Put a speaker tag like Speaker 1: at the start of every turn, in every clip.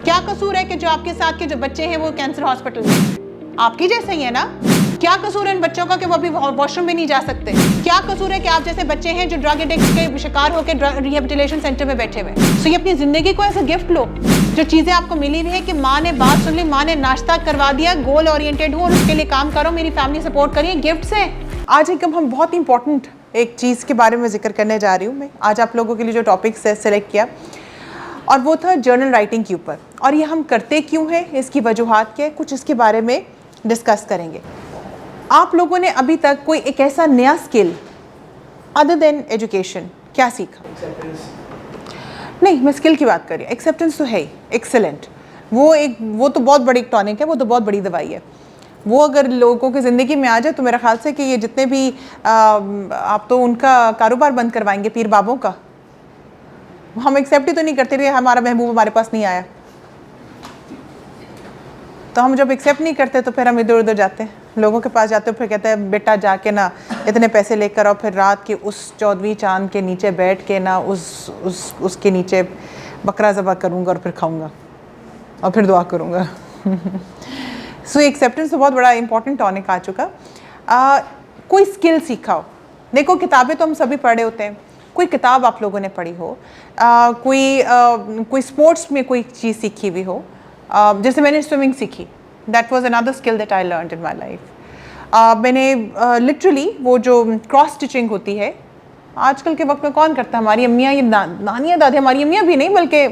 Speaker 1: क्या कसूर है कि जो आपके साथ के जो बच्चे हैं वो कैंसर हॉस्पिटल में आपकी जैसे ही है ना? क्या कसूर है इन बच्चों का कि वो अभी वॉशरूम में नहीं जा सकते? क्या कसूर है कि आप जैसे बच्चे हैं जो ड्रग एडिक्ट के शिकार होकर रिहेबिलिटेशन सेंटर में बैठे हुए? तो ये अपनी जिंदगी को ऐसा गिफ्ट लो, जो चीजें आपको मिली हुई है कि माँ ने बात सुन ली, माँ ने नाश्ता करवा दिया, गोल ओरिएंटेड हूँ और उसके लिए काम करो, मेरी फैमिली सपोर्ट करिए, गिफ्ट है। आज एक हम बहुत इंपॉर्टेंट एक चीज़ के बारे में जिक्र करने जा रही हूँ मैं। आज आप लोगों के लिए जो टॉपिक सेलेक्ट किया और वो था जर्नल राइटिंग के ऊपर, और ये हम करते क्यों हैं, इसकी वजूहात क्या है, कुछ इसके बारे में डिस्कस करेंगे। आप लोगों ने अभी तक कोई एक ऐसा नया स्किल अदर देन एजुकेशन क्या सीखा? नहीं, मैं स्किल की बात कर रही हूँ। एक्सेप्टेंस तो है ही, एक्सेलेंट, वो तो बहुत बड़ी टॉनिक है, वो तो बहुत बड़ी दवाई है। वो अगर लोगों की ज़िंदगी में आ जाए तो मेरा ख्याल से कि ये जितने भी आप तो उनका कारोबार बंद करवाएंगे, पीर बाबों का। हम एक्सेप्ट ही तो नहीं करते रहे, हमारा महबूब हमारे पास नहीं आया, तो हम जब एक्सेप्ट नहीं करते तो फिर हम इधर उधर जाते हैं, लोगों के पास जाते हैं, फिर कहते हैं बेटा जाके ना इतने पैसे लेकर आओ, फिर रात के उस 14वीं चांद के नीचे बैठ के ना उसके नीचे बकरा ज़बह करूँगा और फिर खाऊँगा और फिर दुआ करूँगा। सो एक्सेप्टेंस तो बहुत बड़ा इंपॉर्टेंट टॉनिक आ चुका। कोई स्किल सीखा हो, देखो किताबें तो हम सभी पढ़े होते हैं, कोई किताब आप लोगों ने पढ़ी हो, कोई स्पोर्ट्स में कोई चीज़ सीखी हुई हो, जैसे मैंने स्विमिंग सीखी, that was another skill that I learned in my life. मैंने लिटरली वो जो क्रॉस स्टिचिंग होती है, आजकल के वक्त में कौन करता है? हमारी अम्मियाँ, ये नानियाँ दादी, हमारी अम्मियाँ भी नहीं बल्कि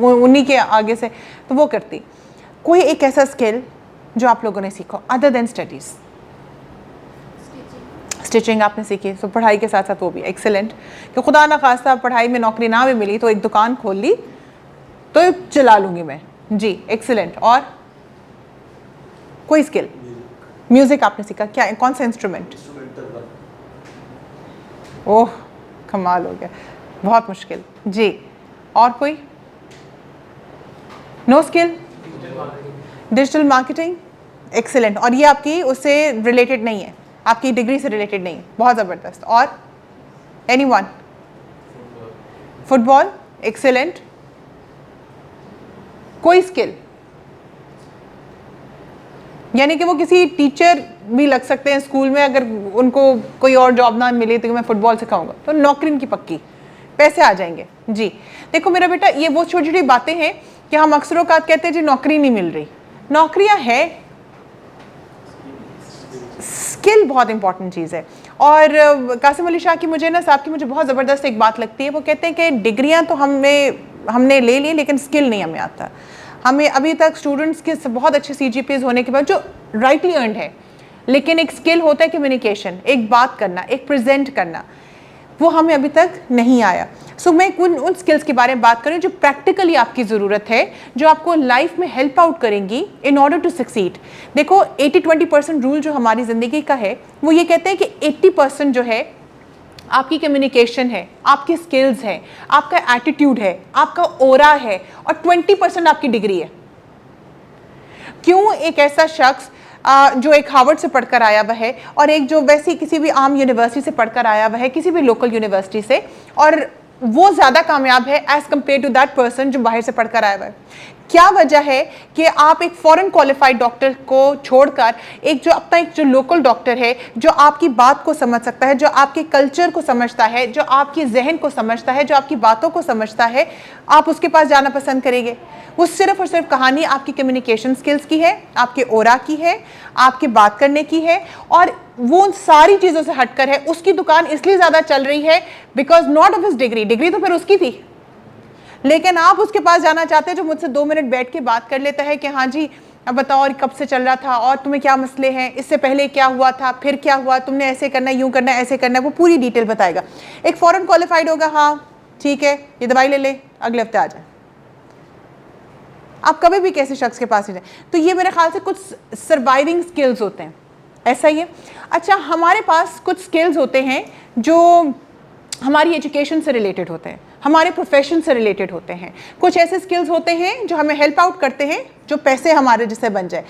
Speaker 1: उन्हीं के आगे से तो वो करती। कोई एक ऐसा स्किल जो आप लोगों ने सीखा अदर देन स्टडीज़? स्टिचिंग आपने सीखी, तो पढ़ाई के साथ साथ वो भी एक्सेलेंट, कि खुदा ना खास्ता पढ़ाई में नौकरी ना भी मिली तो एक दुकान खोल ली तो चला लूँगी मैं जी, एक्सेलेंट। और कोई स्किल? म्यूज़िक आपने सीखा, क्या कौन सा इंस्ट्रूमेंट? ओह कमाल हो गया, बहुत मुश्किल जी। और कोई? No skill? Digital marketing, excellent. और ये आपकी उससे रिलेटेड नहीं है, आपकी डिग्री से रिलेटेड नहीं है, बहुत ज़बरदस्त। और एनीवन? Football, excellent. कोई स्किल? यानी कि वो किसी टीचर भी लग सकते हैं स्कूल में, अगर उनको कोई और जॉब ना मिले तो मैं फुटबॉल सिखाऊंगा तो नौकरी इनकी पक्की, पैसे आ जाएंगे जी। देखो मेरा बेटा, ये वो छोटी छोटी बातें हैं कि हम अक्सर औक़ात कहते हैं जी नौकरी नहीं मिल रही, नौकरियां है, स्किल बहुत इंपॉर्टेंट चीज़ है। और कासिम अली शाह की मुझे ना साहब की मुझे बहुत ज़बरदस्त एक बात लगती है, वो कहते हैं कि डिग्रियां तो हमने ले ली लेकिन स्किल नहीं हमें आता। हमें अभी तक स्टूडेंट्स के बहुत अच्छे CGPAs होने के बाद जो राइटली अर्नड है, लेकिन एक स्किल होता है कम्युनिकेशन, एक बात करना, एक प्रेजेंट करना, वो हमें अभी तक नहीं आया। सो मैं उन स्किल्स के बारे में बात करूँ जो प्रैक्टिकली आपकी ज़रूरत है, जो आपको लाइफ में हेल्प आउट करेंगी इन ऑर्डर टू सक्सीड। देखो 80-20% रूल जो हमारी ज़िंदगी का है, वो ये कहते हैं कि 80% जो है आपकी कम्युनिकेशन है, आपकी स्किल्स हैं, आपका एटीट्यूड है, आपका ओरा है, और 20% आपकी डिग्री है। क्यों एक ऐसा शख्स जो एक हार्वर्ड से पढ़कर आया हुआ है और एक जो वैसी किसी भी आम यूनिवर्सिटी से पढ़कर आया हुआ है, किसी भी लोकल यूनिवर्सिटी से, और वो ज़्यादा कामयाब है as compare to that person जो बाहर से पढ़कर आया हुआ है? क्या वजह है कि आप एक फॉरेन क्वालिफाइड डॉक्टर को छोड़कर एक जो लोकल डॉक्टर है, जो आपकी बात को समझ सकता है, जो आपके कल्चर को समझता है, जो आपकी जहन को समझता है, जो आपकी बातों को समझता है, आप उसके पास जाना पसंद करेंगे? वो सिर्फ और सिर्फ कहानी आपकी कम्युनिकेशन स्किल्स की है, आपके ओरा की है, आपके बात करने की है, और वो उन सारी चीज़ों से हटकर है। उसकी दुकान इसलिए ज़्यादा चल रही है because not of his degree तो फिर उसकी थी, लेकिन आप उसके पास जाना चाहते हैं जो मुझसे 2 मिनट बैठ के बात कर लेता है कि हाँ जी अब बताओ और कब से चल रहा था, और तुम्हें क्या मसले हैं, इससे पहले क्या हुआ था, फिर क्या हुआ, तुमने ऐसे करना है, यूँ करना है, ऐसे करना है, वो पूरी डिटेल बताएगा। एक फॉरेन क्वालिफाइड होगा, हाँ ठीक है ये दवाई ले ले, अगले हफ्ते आ जाए। आप कभी भी कैसे शख्स के पास ही जाए, तो ये मेरे ख्याल से कुछ सर्वाइविंग स्किल्स होते हैं, ऐसा ही है। अच्छा, हमारे पास कुछ स्किल्स होते हैं जो हमारी एजुकेशन से रिलेटेड होते हैं, हमारे प्रोफेशन से रिलेटेड होते हैं। कुछ ऐसे स्किल्स होते हैं जो हमें हेल्प आउट करते हैं, जो पैसे हमारे जिससे बन जाए।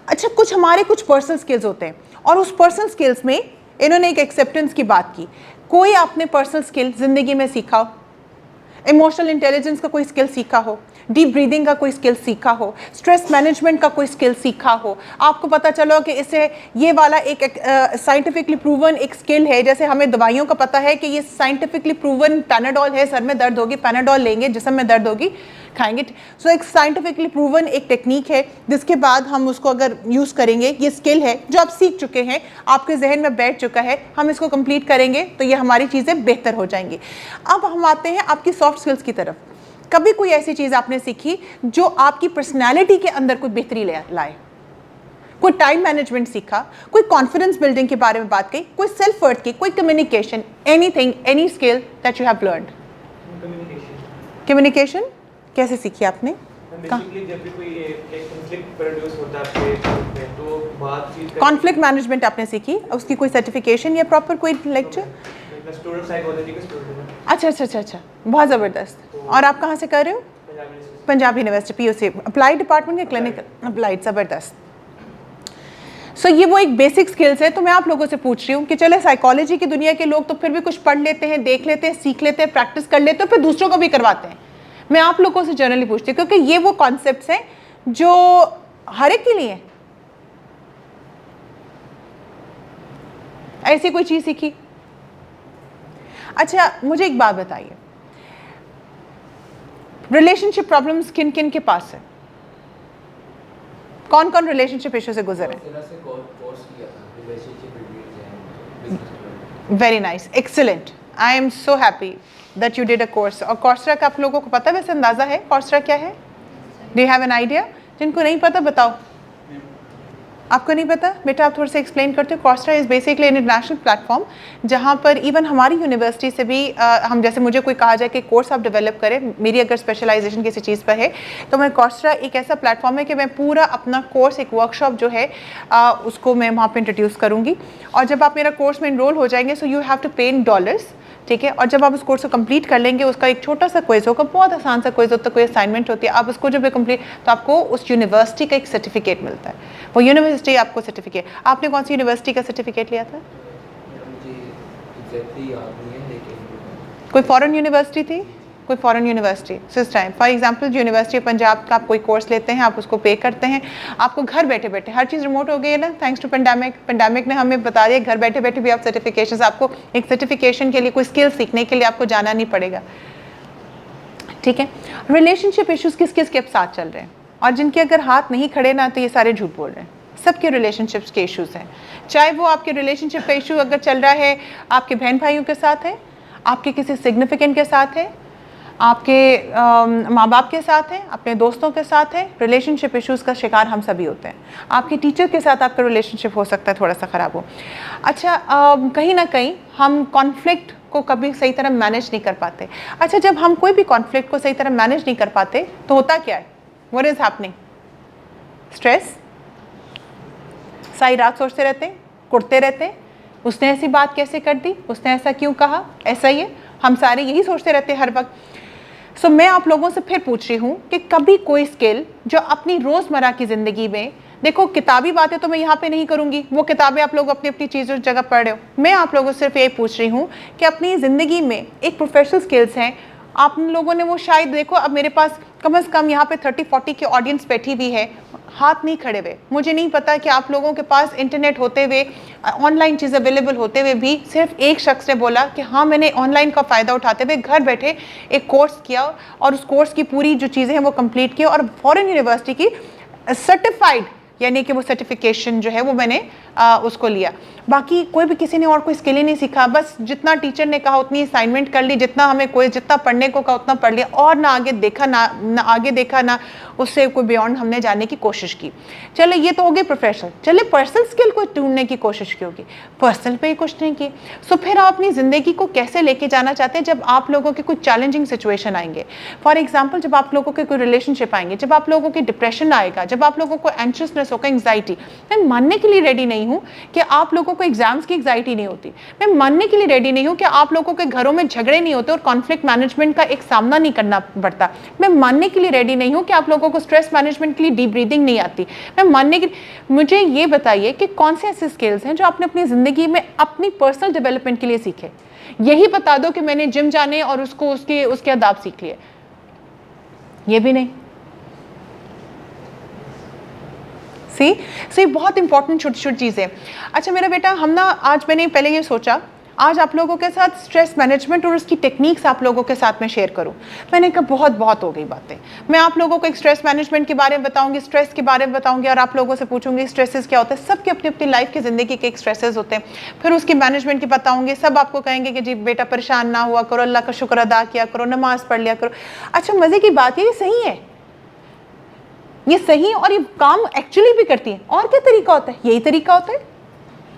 Speaker 1: अच्छा, कुछ पर्सनल स्किल्स होते हैं, और उस पर्सनल स्किल्स में इन्होंने एक एक्सेप्टेंस की बात की। कोई आपने पर्सनल स्किल ज़िंदगी में सीखा हो, इमोशनल इंटेलिजेंस का कोई स्किल सीखा हो, डीप ब्रीदिंग का कोई स्किल सीखा हो, स्ट्रेस मैनेजमेंट का कोई स्किल सीखा हो, आपको पता चलो कि इससे ये वाला एक साइंटिफिकली प्रूवन एक स्किल है। जैसे हमें दवाइयों का पता है कि ये साइंटिफिकली प्रूवन पैनाडोल है, सर में दर्द होगी पैनाडोल लेंगे, जिस्म में दर्द होगी खाएंगे। सो एक साइंटिफिकली प्रूवन एक टेक्निक है जिसके बाद हम उसको अगर यूज़ करेंगे, ये स्किल है जो आप सीख चुके हैं, आपके जहन में बैठ चुका है, हम इसको कंप्लीट करेंगे तो ये हमारी चीज़ें बेहतर हो जाएंगी। अब हम आते हैं आपकी सॉफ्ट स्किल्स की तरफ। कभी कोई ऐसी चीज़ आपने सीखी जो आपकी पर्सनैलिटी के अंदर कोई बेहतरी लाए, कोई टाइम मैनेजमेंट सीखा, कोई कॉन्फिडेंस बिल्डिंग के बारे में बात की, कोई सेल्फ वर्थ की, कोई communication, anything, any skill that you have learned. Communication कैसे सीखी आपने? कॉन्फ्लिक्ट मैनेजमेंट आपने सीखी, उसकी कोई सर्टिफिकेशन या प्रॉपर कोई लेक्चर? अच्छा, बहुत ज़बरदस्त। और आप कहाँ से कर रहे हो? Punjab university PUC, applied department या क्लिनिकल? अप्लाइड, ज़बरदस्त। सो ये वो एक बेसिक स्किल्स है। तो मैं आप लोगों से पूछ रही हूँ कि चले साइकोलॉजी की दुनिया के लोग तो फिर भी कुछ पढ़ लेते हैं, देख लेते हैं, सीख लेते हैं, प्रैक्टिस कर लेते हैं, फिर दूसरों को भी करवाते हैं। मैं आप लोगों से जनरली पूछती हूँ क्योंकि ये वो कॉन्सेप्ट्स हैं जो हर एक के लिए। ऐसी कोई चीज़ सीखी? अच्छा, मुझे एक बात बताइए, रिलेशनशिप प्रॉब्लम्स किन किन के पास है? कौन कौन रिलेशनशिप इशू से गुजरे? Very nice, excellent, I am so happy that you did a course. और कौर्सरा का आप लोगों को पता है, वैसे अंदाज़ा है कौर्सरा क्या है? Do you have an idea? जिनको नहीं पता बताओ। आपको नहीं पता बेटा, आप थोड़ा सा एक्सप्लेन करते हो। Coursera is basically an international platform जहाँ पर इवन हमारी यूनिवर्सिटी से भी हम, जैसे मुझे कोई कहा जाए कि कोर्स आप डेवलप करें, मेरी अगर स्पेशलाइजेशन किसी चीज़ पर है तो मैं कौर्सरा एक ऐसा प्लेटफॉर्म है कि मैं पूरा अपना कोर्स, एक वर्कशॉप जो है उसको मैं वहाँ पर इंट्रोड्यूस करूँगी। और जब आप मेरा कोर्स में इनरोल हो जाएंगे, सो यू हैव टू पे इन डॉलर्स, ठीक है। और जब आप उस कोर्स को कंप्लीट कर लेंगे, उसका एक छोटा सा क्विज होगा, बहुत आसान सा क्विज होता है, कोई असाइनमेंट होती है, आप उसको जब कंप्लीट, तो आपको उस यूनिवर्सिटी का एक सर्टिफिकेट मिलता है। वो यूनिवर्सिटी आपको सर्टिफिकेट, आपने कौन सी यूनिवर्सिटी का सर्टिफिकेट लिया था? कोई फॉरेन यूनिवर्सिटी थी? कोई foreign university? This time for example university of Punjab का आप कोई कोर्स लेते हैं, आप उसको पे करते हैं, आपको घर बैठे बैठे, हर चीज़ रिमोट हो गई है ना, थैंक्स टू पेंडेमिक ने हमें बता दिया घर बैठे बैठे भी आप सर्टिफिकेशन, आपको एक सर्टिफिकेशन के लिए, कोई स्किल सीखने के लिए आपको जाना नहीं पड़ेगा, ठीक है। रिलेशनशिप इश्यूज किस किस के साथ चल रहे हैं? और जिनके अगर हाथ नहीं खड़े ना, तो ये सारे झूठ बोल रहे हैं। सबके रिलेशनशिप्स के इश्यूज़ हैं, चाहे वो आपके रिलेशनशिप का इशू अगर चल रहा है आपके बहन भाइयों के साथ है, आपके किसी सिग्निफिकेंट के साथ है, आपके माँ बाप के साथ है, अपने दोस्तों के साथ है। रिलेशनशिप इश्यूज़ का शिकार हम सभी होते हैं। आपके टीचर के साथ आपका रिलेशनशिप हो सकता है थोड़ा सा ख़राब हो। अच्छा, कहीं ना कहीं हम कॉन्फ्लिक्ट को कभी सही तरह मैनेज नहीं कर पाते। अच्छा, जब हम कोई भी कॉन्फ्लिक्ट को सही तरह मैनेज नहीं कर पाते तो होता क्या है? What is happening? स्ट्रेस, सारी रात सोचते रहते हैं, कुटते रहते हैं, उसने ऐसी बात कैसे कर दी, उसने ऐसा क्यों कहा, ऐसा ही है, हम सारे यही सोचते रहते हैं हर वक्त। सो मैं आप लोगों से फिर पूछ रही हूँ कि कभी कोई स्किल जो अपनी रोज़मर्रा की ज़िंदगी में, देखो किताबी बातें तो मैं यहाँ पे नहीं करूँगी, वो किताबें आप लोग अपनी अपनी चीज़ों जगह पढ़ रहे हो। मैं आप लोगों से सिर्फ ये पूछ रही हूँ कि अपनी ज़िंदगी में एक प्रोफेशनल स्किल्स हैं, आप लोगों ने वो शायद, देखो अब मेरे पास कम से कम यहाँ पे 30-40 की ऑडियंस बैठी हुई है, हाथ नहीं खड़े हुए। मुझे नहीं पता कि आप लोगों के पास इंटरनेट होते हुए, ऑनलाइन चीज़ अवेलेबल होते हुए भी सिर्फ एक शख्स ने बोला कि हाँ मैंने ऑनलाइन का फ़ायदा उठाते हुए घर बैठे एक कोर्स किया और उस कोर्स की पूरी जो चीज़ें हैं वो कंप्लीट किया और फॉरेन यूनिवर्सिटी की सर्टिफाइड, यानी कि वो सर्टिफिकेशन जो है वो मैंने उसको लिया। बाकी कोई भी किसी ने और कोई स्किल ही नहीं सीखा, बस जितना टीचर ने कहा उतनी असाइनमेंट कर ली, जितना हमें कोई जितना पढ़ने को कहा उतना पढ़ लिया, और ना आगे देखा ना आगे देखा, ना उससे कोई बियॉन्ड हमने जाने की कोशिश की। चलो ये तो हो गई प्रोफेशनल, चले पर्सनल स्किल को ढूंढने की कोशिश की होगी, पर्सनल पे ही कुछ नहीं की। सो फिर आप अपनी ज़िंदगी को कैसे लेके जाना चाहते हैं जब आप लोगों के कुछ चैलेंजिंग सिचुएशन आएंगे? फॉर एग्जाम्पल, जब आप लोगों के कोई रिलेशनशिप आएंगे, जब आप लोगों की डिप्रेशन आएगा, जब आप लोगों को एंशियसनेस होगा, एंग्जाइटी, मैं मानने के लिए रेडी नहीं हूँ कि आप लोगों को एग्जाम्स की एंग्जाइटी नहीं होती। मैं मानने के लिए रेडी नहीं हूँ कि आप लोगों के घरों में झगड़े नहीं होते और कॉन्फ्लिक्ट मैनेजमेंट का एक सामना नहीं करना पड़ता। मैं मानने के लिए रेडी नहीं हूँ कि आप लोगों को स्ट्रेस मैनेजमेंट के लिए डीप ब्रीदिंग नहीं आती। मैं मानने के मुझे ये बताइए कि कौन से ऐसे स्किल्स हैं जो आपने अपनी ज़िंदगी में अपनी पर्सनल डेवलपमेंट के लिए सीखे। यही बता दो कि मैंने जिम जाने और उसको उसके आदाब सीख लिए, ये भी नहीं। सी बहुत इंपॉर्टेंट छोटी छोटी चीज़ें। अच्छा मेरा बेटा, हम ना आज मैंने पहले ये सोचा आज आप लोगों के साथ स्ट्रेस मैनेजमेंट और उसकी टेक्निक्स आप लोगों के साथ में शेयर करूं। मैंने कहा बहुत हो गई बातें। मैं आप लोगों को एक स्ट्रेस मैनेजमेंट के बारे में बताऊंगी, स्ट्रेस के बारे में बताऊंगी और आप लोगों से पूछूंगी स्ट्रेसेस क्या होते हैं। सबके अपनी अपनी लाइफ की ज़िंदगी के एक स्ट्रेसेस होते हैं, फिर उसकी मैनेजमेंट की बताऊंगी। सब आपको कहेंगे कि जी बेटा परेशान ना हुआ करो, अल्लाह का शुक्र अदा किया करो, नमाज पढ़ लिया करो। अच्छा मज़े की बात ये सही है, ये सही और ये काम एक्चुअली भी करती है। और क्या तरीका होता है? यही तरीका होता है।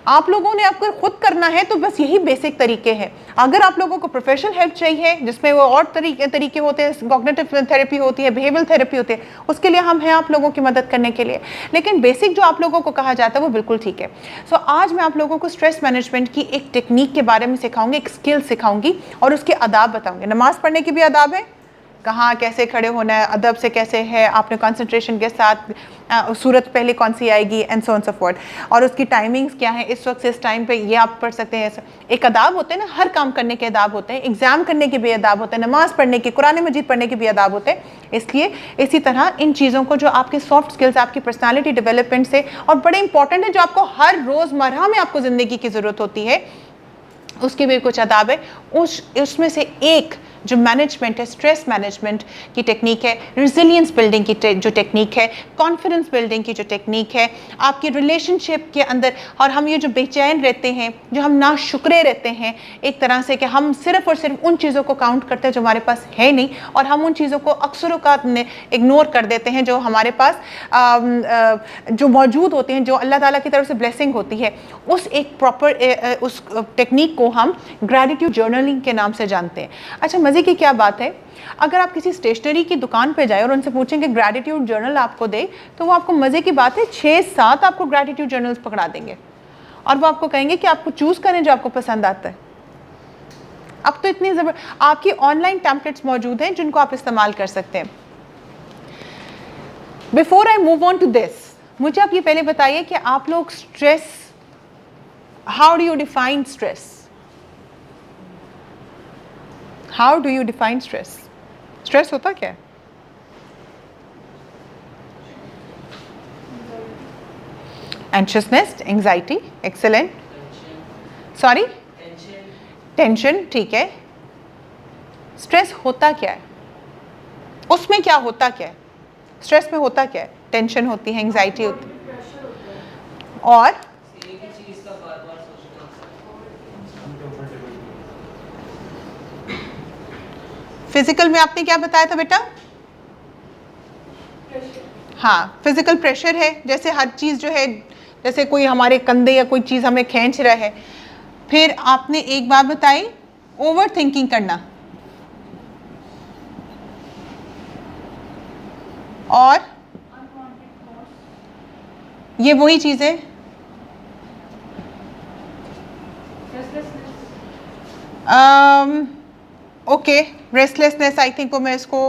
Speaker 1: आप लोगों ने आपको खुद करना है तो बस यही बेसिक तरीके हैं। अगर आप लोगों को प्रोफेशनल हेल्प चाहिए जिसमें वो और तरीके होते हैं, कॉग्निटिव थेरेपी होती है, बिहेवियरल थेरेपी होती है, उसके लिए हम हैं आप लोगों की मदद करने के लिए। लेकिन बेसिक जो आप लोगों को कहा जाता है वो बिल्कुल ठीक है। सो आज मैं आप लोगों को स्ट्रेस मैनेजमेंट की एक टेक्निक के बारे में सिखाऊंगी, एक स्किल सिखाऊंगी और उसके आदाब बताऊंगी। नमाज पढ़ने के भी आदाब है, कहाँ कैसे खड़े होना है, अदब से कैसे है, आपने कंसंट्रेशन के साथ सूरत पहले कौन सी आएगी and so on so fourth, और उसकी टाइमिंग्स क्या है, इस वक्त इस टाइम पे ये आप पढ़ सकते हैं। एक अदाब होते हैं ना, हर काम करने के अदाब होते हैं, एग्जाम करने के भी अदाब होते हैं, नमाज पढ़ने के, कुरान मजीद पढ़ने के भी अदाब होते हैं। इसलिए इसी तरह इन चीज़ों को जो आपके सॉफ्ट स्किल्स, आपकी पर्सनैलिटी डेवलपमेंट से, और बड़े इंपॉर्टेंट है जो आपको हर रोज़मर्रा में आपको ज़िंदगी की ज़रूरत होती है, उसके भी कुछ आदाब है। उसमें से एक जो मैनेजमेंट है, स्ट्रेस मैनेजमेंट की टेक्निक है, रिजिलियंस बिल्डिंग की जो टेक्निक है, कॉन्फिडेंस बिल्डिंग की जो टेक्निक है, आपकी रिलेशनशिप के अंदर। और हम ये जो बेचैन रहते हैं, जो हम नाशुक्रे रहते हैं एक तरह से, कि हम सिर्फ और सिर्फ उन चीज़ों को काउंट करते हैं जो हमारे पास है नहीं, और हम उन चीज़ों को अक्सर औक़ात इग्नोर कर देते हैं जो हमारे पास जो मौजूद होते हैं, जो अल्लाह ताला की तरफ से ब्लेसिंग होती है। उस एक प्रॉपर उस टेक्निक को हम ग्रैटिट्यूड जर्नलिंग के नाम से जानते हैं। अच्छा मज़े की क्या बात है, अगर आप किसी स्टेशनरी की दुकान पे जाए और उनसे पूछें कि ग्रैटिट्यूड जर्नल आपको दे, तो वो आपको मज़े की बात है 6-7 आपको ग्रैटिट्यूड जर्नल्स पकड़ा देंगे और वो आपको कहेंगे कि आपको चूज़ करें जो आपको पसंद आता है। अब तो इतनी आपकी ऑनलाइन टेम्पलेट्स मौजूद हैं जिनको आप इस्तेमाल कर सकते हैं। Before I move on to this, मुझे आप ये पहले बताइए कि आप लोग stress, how do you define stress? How do you define stress? Stress होता क्या है? Anxiousness, anxiety, excellent. Sorry? Tension, ठीक है। Stress होता क्या है? उसमें क्या होता क्या है? Stress में होता क्या है? Tension होती है, anxiety होती है, और फिजिकल में आपने क्या बताया था बेटा? हाँ, फिजिकल प्रेशर है, जैसे हर चीज़ जो है, जैसे कोई हमारे कंधे या कोई चीज़ हमें खींच रहा है। फिर आपने एक बात बताई, ओवर थिंकिंग करना, और ये वही चीज़ है ओके, रेस्टलेसनेस, आई थिंक वो मैं इसको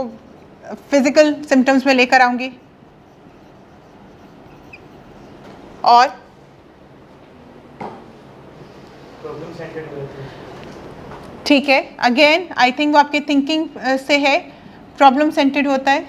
Speaker 1: फिजिकल सिम्टम्स में लेकर आऊंगी। और ठीक है, अगेन आई थिंक वो आपके थिंकिंग से है, प्रॉब्लम सेंटर्ड होता है।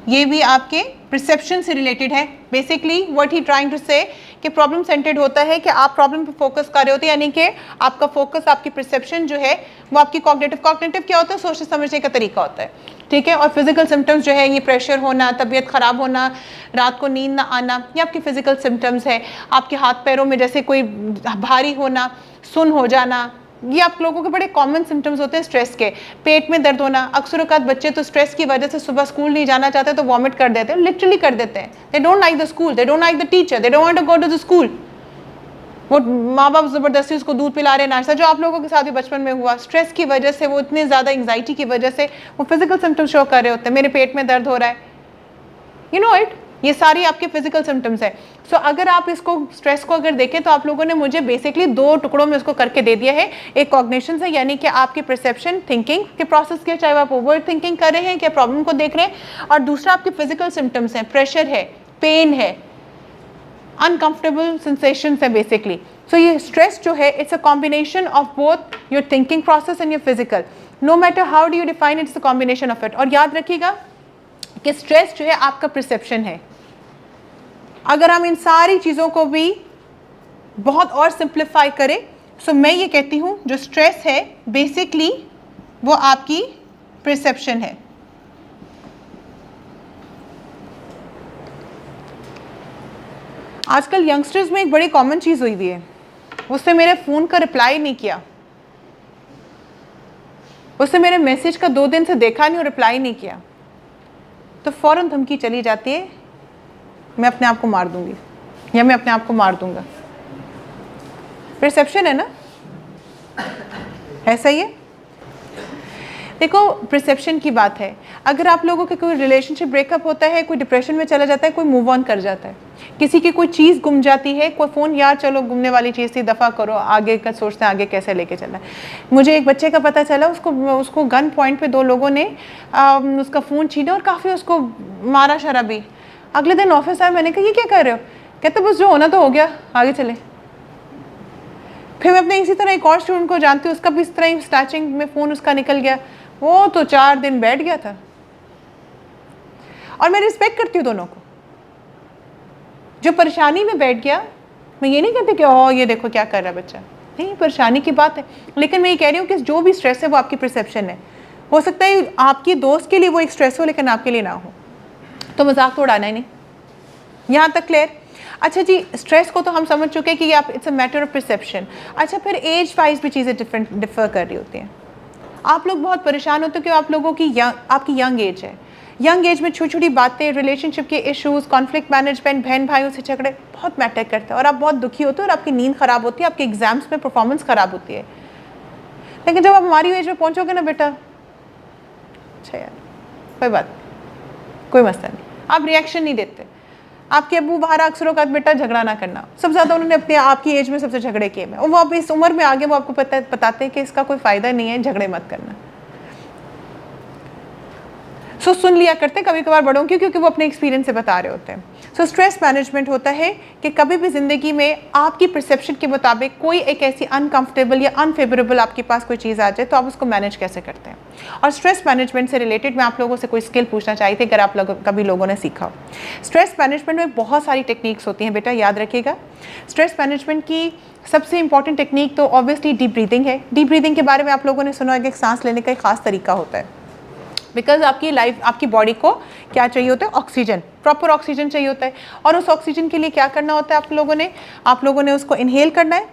Speaker 1: ये भी आपके परसेप्शन से रिलेटेड है। Basically what he trying to say कि प्रॉब्लम सेंटर्ड होता है कि आप प्रॉब्लम पे फोकस कर रहे होते हैं, यानी कि आपका फोकस, आपकी परसेप्शन जो है वो आपकी कॉग्निटिव क्या होता है? सोचने समझने का तरीका होता है, ठीक है। और फिजिकल सिम्टम्स जो है, ये प्रेशर होना, तबीयत ख़राब होना, रात को नींद ना आना, ये आपकी फिजिकल सिम्टम्स है। आपके हाथ पैरों में जैसे कोई भारी होना, सुन्न हो जाना, ये आप लोगों के बड़े कॉमन सिम्टम्स होते हैं स्ट्रेस के। पेट में दर्द होना, अक्सर औक़ात बच्चे तो स्ट्रेस की वजह से सुबह स्कूल नहीं जाना चाहते तो वॉमिट कर देते हैं, लिटरली कर देते हैं। They don't like the school, they don't like the teacher, they don't want to go to the school. वो माँ बाप ज़बरदस्ती उसको दूध पिला रहे, नाश्ता, जो आप लोगों के साथ भी बचपन में हुआ। स्ट्रेस की वजह से, वो इतनी ज़्यादा एंग्जाइटी की वजह से वो फिजिकल सिम्टम्स शो कर रहे होते हैं। मेरे पेट में दर्द हो रहा है, यू नो इट, ये सारी आपके फिजिकल सिम्टम्स है। सो अगर आप इसको स्ट्रेस को अगर देखें तो आप लोगों ने मुझे बेसिकली 2 टुकड़ों में उसको करके दे दिया है। एक कॉग्निशन है, यानी कि आपकी परसेप्शन थिंकिंग के प्रोसेस के, चाहे आप ओवर थिंकिंग कर रहे हैं क्या प्रॉब्लम को देख रहे हैं, और दूसरा आपके फिजिकल सिम्टम्स हैं, प्रेशर है, पेन है, अनकंफर्टेबल सेंसेशंस है बेसिकली। सो ये स्ट्रेस जो है it's a combination of both your thinking process and your physical, no matter how do you define it's a combination of it. और याद रखिएगा कि स्ट्रेस जो है आपका परसेप्शन है। अगर हम इन सारी चीज़ों को भी बहुत और सिंप्लीफाई करें, सो मैं ये कहती हूँ जो स्ट्रेस है बेसिकली वो आपकी परसेप्शन है। आजकल यंगस्टर्स में एक बड़ी कॉमन चीज़ हुई हुई है, उससे मेरे फ़ोन का रिप्लाई नहीं किया, उससे मेरे मैसेज का 2 दिन से देखा नहीं और रिप्लाई नहीं किया, तो फ़ौरन धमकी चली जाती है मैं अपने आप को मार दूंगी या मैं अपने आप को मार दूंगा। परसेप्शन है ना, ऐसा ही है। देखो परसेप्शन की बात है, अगर आप लोगों के कोई रिलेशनशिप ब्रेकअप होता है, कोई डिप्रेशन में चला जाता है, कोई मूव ऑन कर जाता है, किसी की कोई चीज़ गुम जाती है, कोई फ़ोन, यार चलो गुमने वाली चीज़ थी, दफ़ा करो, आगे का सोचते हैं आगे कैसे लेके चलना है। मुझे एक बच्चे का पता चला, उसको गन पॉइंट पे 2 लोगों ने उसका फ़ोन छीना और काफ़ी उसको मारा शरा भी। अगले दिन ऑफिस आया, मैंने कहा ये क्या कर रहे हो, कहते बस जो होना तो हो गया, आगे चले। फिर मैं अपने इसी तरह एक और स्टूडेंट को जानती हूँ, उसका भी इस तरह ही स्टैचिंग में फ़ोन उसका निकल गया, वो तो 4 दिन बैठ गया था। और मैं रिस्पेक्ट करती हूँ दोनों को, जो परेशानी में बैठ गया, मैं ये नहीं कहती कि ओ ये देखो क्या कर रहा है बच्चा, नहीं, परेशानी की बात है, लेकिन मैं ये कह रही हूँ कि जो भी स्ट्रेस है वो आपकी परसेप्शन है। हो सकता है आपकी दोस्त के लिए वो एक स्ट्रेस हो लेकिन आपके लिए ना हो, तो मजाक तो उड़ाना ही नहीं। यहाँ तक क्लियर? अच्छा जी, स्ट्रेस को तो हम समझ चुके हैं कि आप it's a matter of perception. अच्छा, फिर एज वाइज भी चीज़ें डिफर कर रही होती हैं। आप लोग बहुत परेशान होते हो कि आप लोगों की आपकी यंग एज है, यंग एज में छोटी छोटी बातें, रिलेशनशिप के इश्यूज़, कॉन्फ्लिक्ट मैनेजमेंट, बहन भाइयों से झगड़े बहुत मैटर करते हैं और आप बहुत दुखी होते हो और आपकी नींद ख़राब होती है, आपके एग्जाम्स में परफॉर्मेंस ख़राब होती है। लेकिन जब आप हमारी एज में पहुँचोगे ना बेटा, अच्छा यार कोई बात नहीं, कोई मसला नहीं, आप रिएक्शन नहीं देते। आपके अबू बाहर अक्सरों का बेटा झगड़ा ना करना, सबसे ज़्यादा उन्होंने अपने आपकी एज में सबसे झगड़े किए हैं, और वो अब इस उम्र में आगे वो आपको बताते हैं कि इसका कोई फ़ायदा नहीं है, झगड़े मत करना। सो सुन लिया करते कभी कभार बड़ों की, क्योंकि वो अपने एक्सपीरियंस से बता रहे होते हैं। सो स्ट्रेस मैनेजमेंट होता है कि कभी भी ज़िंदगी में आपकी परसेप्शन के मुताबिक कोई एक ऐसी अनकंफर्टेबल या अनफेवरेबल आपके पास कोई चीज़ आ जाए तो आप उसको मैनेज कैसे करते हैं। और स्ट्रेस मैनेजमेंट से रिलेटेड मैं आप लोगों से कोई स्किल पूछना चाहती थी, अगर आप कभी लोगों ने सीखा हो। स्ट्रेस मैनेजमेंट में बहुत सारी टेक्निक्स होती हैं बेटा, याद रखिएगा। स्ट्रेस मैनेजमेंट की सबसे इंपॉर्टेंट टेक्निक तो ऑब्वियसली डीप ब्रीदिंग है। डीप ब्रीदिंग के बारे में आप लोगों ने सुना है कि सांस लेने का एक खास तरीका होता है, बिकॉज आपकी लाइफ, आपकी बॉडी को क्या चाहिए होता है, ऑक्सीजन, प्रॉपर ऑक्सीजन चाहिए होता है। और उस ऑक्सीजन के लिए क्या करना होता है आप लोगों ने उसको इनहेल करना है,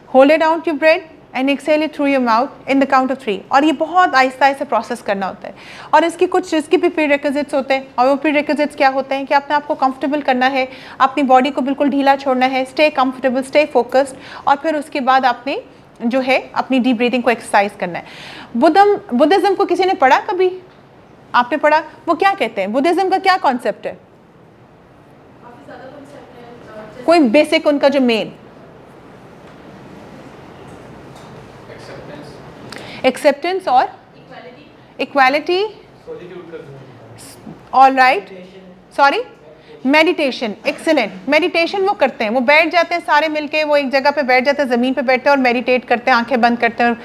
Speaker 1: hold it down your breath and exhale it through your mouth in the count of 3। और ये बहुत आहिस्ता आहिस्ता प्रोसेस करना होता है। और इसके भी प्रीरेक्विजिट्स होते हैं, और वो प्रीरेक्विजिट्स क्या होते हैं कि अपने आप को कंफर्टेबल करना है, अपनी बॉडी को बिल्कुल ढीला छोड़ना है, स्टे कंफर्टेबल, स्टे फोकस्ड, और फिर उसके बाद आपने जो है अपनी डीप ब्रीथिंग को एक्सरसाइज करना है। बुद्धिज्म को किसी ने पढ़ा कभी? आपने पढ़ा? वो क्या कहते हैं, बुद्धिज्म का क्या कॉन्सेप्ट है? कोई बेसिक उनका जो मेन एक्सेप्टेंस और equality, all right, sorry, meditation, excellent. Meditation वो करते हैं, वो बैठ जाते हैं सारे मिलके, वो एक जगह पे बैठ जाते हैं, ज़मीन पे बैठते हैं और मेडिटेट करते हैं, आंखें बंद करते हैं।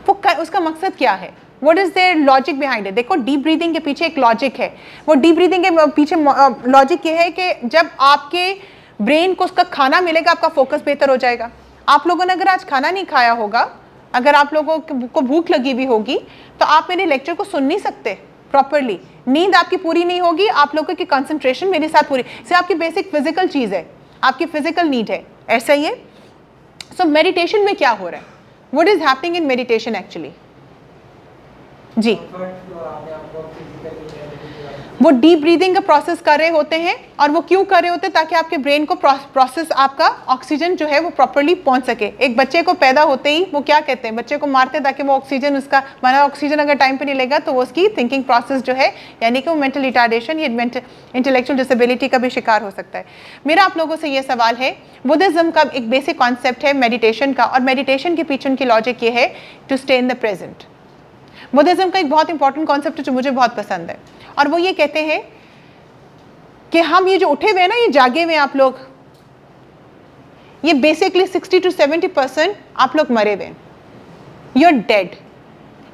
Speaker 1: वो उसका मकसद क्या है? What is their logic behind it? देखो, डीप ब्रीदिंग के पीछे एक लॉजिक है। वो डीप ब्रीदिंग के पीछे लॉजिक ये है कि जब आपके ब्रेन को उसका खाना मिलेगा, आपका फोकस बेहतर हो जाएगा। आप लोगों ने अगर आज खाना नहीं खाया होगा, अगर आप लोगों को भूख लगी हुई होगी, तो आप मेरे लेक्चर को सुन नहीं सकते प्रॉपरली। नींद आपकी पूरी नहीं होगी, आप लोगों की कंसंट्रेशन मेरे साथ पूरी, से आपकी बेसिक फिजिकल चीज़ है, आपकी फिजिकल नीड है, ऐसा ही है। सो मेडिटेशन में क्या हो रहा है? What is happening in meditation actually? जी, वो डीप ब्रीदिंग का प्रोसेस कर रहे होते हैं, और वो क्यों कर रहे होते हैं? ताकि आपके ब्रेन को प्रोसेस, आपका ऑक्सीजन जो है वो प्रॉपर्ली पहुंच सके। एक बच्चे को पैदा होते ही वो क्या कहते हैं, बच्चे को मारते हैं ताकि वो ऑक्सीजन, उसका माना ऑक्सीजन अगर टाइम पे नहीं लेगा तो वो उसकी थिंकिंग प्रोसेस जो है, यानी कि वो मेंटल रिटार्डेशन या इंटेलेक्चुअल डिसेबिलिटी का भी शिकार हो सकता है। मेरा आप लोगों से ये सवाल है, बुद्धिज्म का एक बेसिक कॉन्सेप्ट है मेडिटेशन का, और मेडिटेशन के पीछे उनकी लॉजिक ये है to stay in the present. Buddhism का एक बहुत इंपॉर्टेंट कॉन्सेप्ट है जो मुझे बहुत पसंद है, और वो ये कहते हैं कि हम ये जो उठे हुए हैं ना, ये जागे हुए हैं आप लोग, ये बेसिकली 60 to 70% आप लोग मरे हुए हैं, यू आर डेड।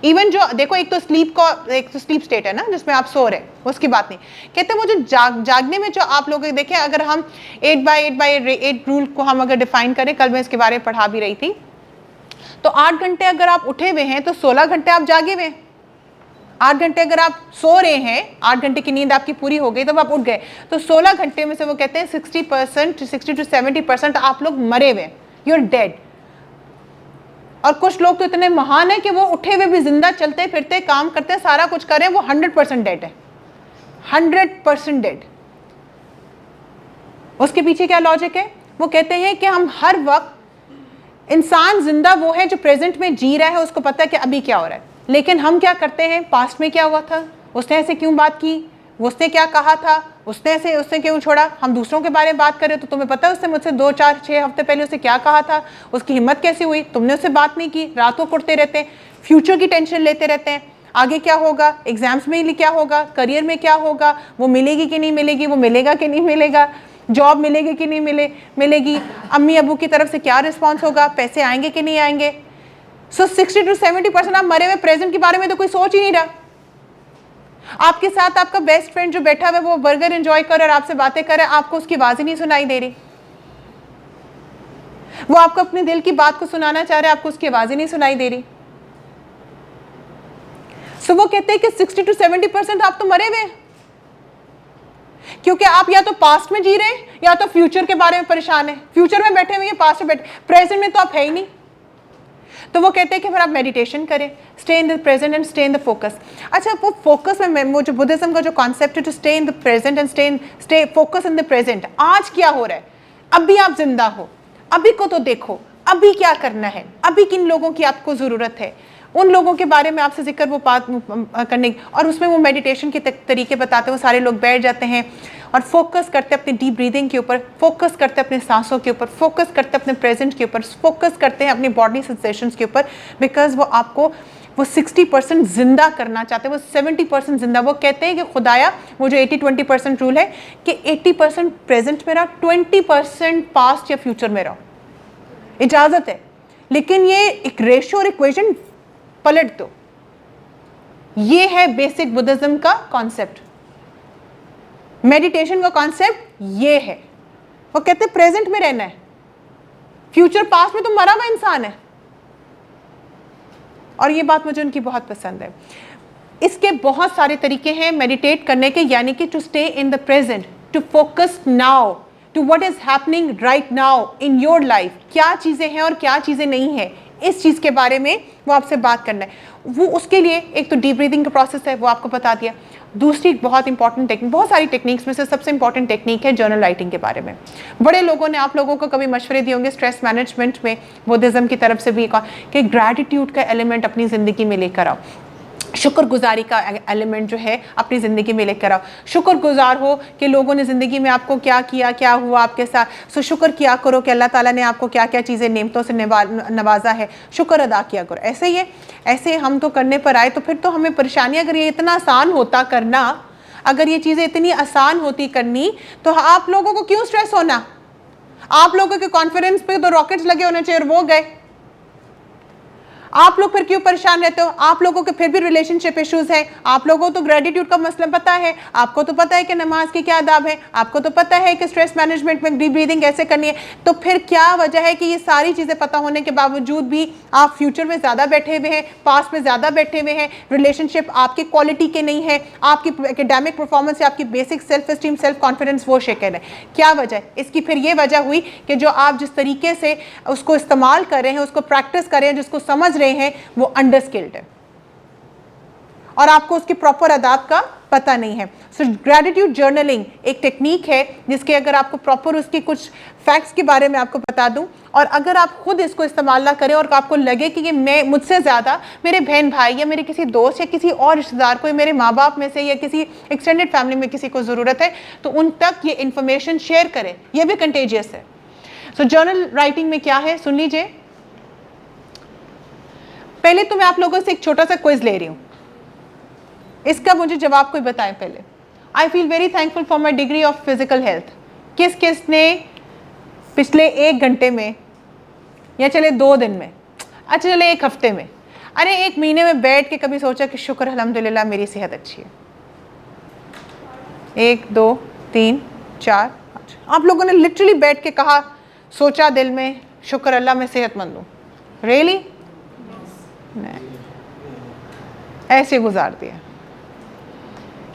Speaker 1: इवन जो देखो, एक तो स्लीप स्टेट है ना जिसमें आप सो रहे हैं, उसकी बात नहीं कहते। वो जो जागने में जो आप लोग देखें, अगर हम 8x8 रूल को हम अगर डिफाइन करें, कल मैं इसके बारे में पढ़ा भी रही थी, तो 8 घंटे अगर आप उठे हुए हैं तो 16 घंटे आप जागे हुए हैं। 8 घंटे अगर आप सो रहे हैं, 8 घंटे की नींद आपकी पूरी हो गई तब आप उठ गए, तो 16 घंटे में से वो कहते हैं 60 to 70% आप लोग मरे हुए, यू आर डेड। और कुछ लोग तो इतने महान है कि वो उठे हुए भी जिंदा, चलते फिरते काम करते सारा कुछ कर रहे हैं, वो 100% डेड है, 100% डेड। उसके पीछे क्या लॉजिक है? वो कहते हैं कि हम हर वक्त, इंसान जिंदा वो है जो प्रेजेंट में जी रहा है, उसको पता है कि अभी क्या हो रहा है। लेकिन हम क्या करते हैं, पास्ट में क्या हुआ था, उसने ऐसे क्यों बात की, उसने क्या कहा था, उसने क्यों छोड़ा। हम दूसरों के बारे में बात करें तो तुम्हें पता है उसने मुझसे 2, 4, 6 हफ्ते पहले उससे क्या कहा था, उसकी हिम्मत कैसे हुई, तुमने उससे बात नहीं की। रातों को उठते रहते हैं, फ्यूचर की टेंशन लेते रहते हैं, आगे क्या होगा, एग्जाम्स में क्या होगा, करियर में क्या होगा, वो मिलेगी कि नहीं मिलेगी, वो मिलेगा कि नहीं मिलेगा, जॉब मिलेगी कि नहीं मिलेगी, अम्मी अबू की तरफ से क्या रिस्पॉन्स होगा, पैसे आएंगे कि नहीं आएंगे। सो 60 to 70% आप मरे हुए प्रेजेंट के बारे में तो कोई सोच ही नहीं रहा। आपके साथ आपका बेस्ट फ्रेंड जो बैठा हुआ है वो बर्गर एंजॉय कर और आपसे बातें कर रहा है, आपको उसकी आवाज ही नहीं सुनाई दे रही। वो आपको अपने दिल की बात को सुनाना चाह रहे हैं, आपको उसकी आवाज ही नहीं सुनाई दे रही। सो वो कहते हैं कि 60 to 70% आप तो मरे हुए हैं, क्योंकि आप या तो पास्ट में जी रहे हैं या तो फ्यूचर के बारे में परेशान है। फ्यूचर में बैठे हुए हैं, पास्ट में बैठे, प्रेजेंट में तो आप है ही नहीं। तो वो कहते हैं कि फिर आप मेडिटेशन करें, stay in the present and stay in the focus. अच्छा, वो फोकस में वो जो बुद्धिज्म का जो कॉन्सेप्ट है to stay in the present and stay focus in the present. आज क्या हो रहा है, अभी आप जिंदा हो, अभी को तो देखो, अभी क्या करना है, अभी किन लोगों की आपको जरूरत है, उन लोगों के बारे में आपसे जिक्र वो बात करने, और उसमें वो मेडिटेशन के तरीके बताते हैं। वो सारे लोग बैठ जाते हैं और फोकस करते हैं अपनी डीप ब्रीदिंग के ऊपर, फोकस करते हैं अपने सांसों के ऊपर, फोकस करते हैं अपने प्रेजेंट के ऊपर, फोकस करते हैं अपनी बॉडी सेंसेशंस के ऊपर, बिकॉज वो आपको वो 60% जिंदा करना चाहते हैं, वो 70% जिंदा। वो कहते हैं कि खुदाया, वो जो 80-20% रूल है कि 80% प्रेजेंट में रहो, 20% पास्ट या फ्यूचर में रहो, इजाजत है। लेकिन ये एक रेशियो और इक्वेशन पलट दो। ये है बेसिक बुद्धिज्म का कॉन्सेप्ट, मेडिटेशन का कॉन्सेप्ट ये है। वो कहते हैं प्रेजेंट में रहना है, फ्यूचर पास्ट में तो मरा हुआ इंसान है। और ये बात मुझे उनकी बहुत पसंद है। इसके बहुत सारे तरीके हैं मेडिटेट करने के, यानी कि to stay in the present, to focus now, to what is happening right now in your life. क्या चीजें हैं और क्या चीजें नहीं है, इस चीज के बारे में वो आपसे बात करना है। वो उसके लिए एक तो डीप ब्रीदिंग का प्रोसेस है, वो आपको बता दिया। दूसरी बहुत इंपॉर्टेंट टेक्निक, बहुत सारी टेक्निक्स में से सबसे इंपॉर्टेंट टेक्निक है जर्नल राइटिंग के बारे में। बड़े लोगों ने आप लोगों को कभी मशवरे दिए होंगे स्ट्रेस मैनेजमेंट में, बुद्धिज्म की तरफ से भी कि ग्रैटिट्यूड का एलिमेंट अपनी ज़िंदगी में लेकर आओ, शुक्रगुजारी का एलिमेंट जो है अपनी ज़िंदगी में लेकर आओ। शुक्रगुजार हो कि लोगों ने ज़िंदगी में आपको क्या किया, क्या हुआ आपके साथ। सो शुक्र किया करो कि अल्लाह ताला ने आपको क्या क्या चीज़ें नेमतों से नवाजा है, शुक्र अदा किया करो। ऐसे ही है, ऐसे हम तो करने पर आए तो फिर तो हमें परेशानी, अगर ये इतना आसान होता करना, अगर ये चीज़ें इतनी आसान होती करनी, तो आप लोगों को क्यों स्ट्रेस होना। आप लोगों के कॉन्फ्रेंस पे तो रॉकेट्स लगे होने चाहिए और वो गए। आप लोग फिर क्यों परेशान रहते हो। आप लोगों के फिर भी रिलेशनशिप इश्यूज हैं, आप लोगों को तो ग्रेटिट्यूड का मसला पता है, आपको तो पता है कि नमाज की क्या आदाब है, आपको तो पता है कि स्ट्रेस मैनेजमेंट में डीप ब्रीदिंग कैसे करनी है। तो फिर क्या वजह है कि ये सारी चीज़ें पता होने के बावजूद भी आप फ्यूचर में ज़्यादा बैठे हुए हैं, पास्ट में ज़्यादा बैठे हुए हैं, रिलेशनशिप आपकी क्वालिटी के नहीं है, आपकी एकेडमिक परफॉर्मेंस या आपकी basic self esteem, self confidence वो शेकर है। क्या वजह? इसकी फिर ये वजह हुई कि जो आप जिस तरीके से उसको इस्तेमाल कर रहे हैं, उसको प्रैक्टिस कर रहे हैं, जिसको समझ रहे हैं, वो अंडर स्किल्ड है। और आपको उसकी प्रॉपर आदाब का पता नहीं है। सो ग्रैटिट्यूड जर्नलिंग एक टेक्निक है जिसके अगर आपको प्रॉपर उसकी कुछ फैक्ट्स के बारे में आपको बता दूं, और अगर आप खुद इसको इस्तेमाल ना करें और आपको लगे कि ये मैं मुझसे ज़्यादा मेरे बहन भाई या मेरे किसी दोस्त या किसी और रिश्तेदार को, मेरे माँ बाप में से या किसी एक्सटेंडेड फैमिली में किसी को ज़रूरत है, तो उन तक ये इन्फॉर्मेशन शेयर करें। यह भी कंटेजियस है। सो जर्नल राइटिंग में क्या है, सुन लीजिए। पहले तो मैं आप लोगों से एक छोटा सा क्विज ले रही हूँ, इसका मुझे जवाब कोई बताएं पहले। I feel very thankful for my degree of physical health. किस किस ने पिछले 1 घंटे में, या चले 2 दिन में, अच्छा चले 1 हफ्ते में, अरे 1 महीने में बैठ के कभी सोचा कि शुक्र अल्हम्दुलिल्लाह मेरी सेहत अच्छी है? 1 2 3 4 5 आप लोगों ने लिटरली बैठ के कहा, सोचा दिल में शुक्र अल्लाह मैं सेहतमंद हूँ? रियली? नहीं, ऐसे गुजार दिया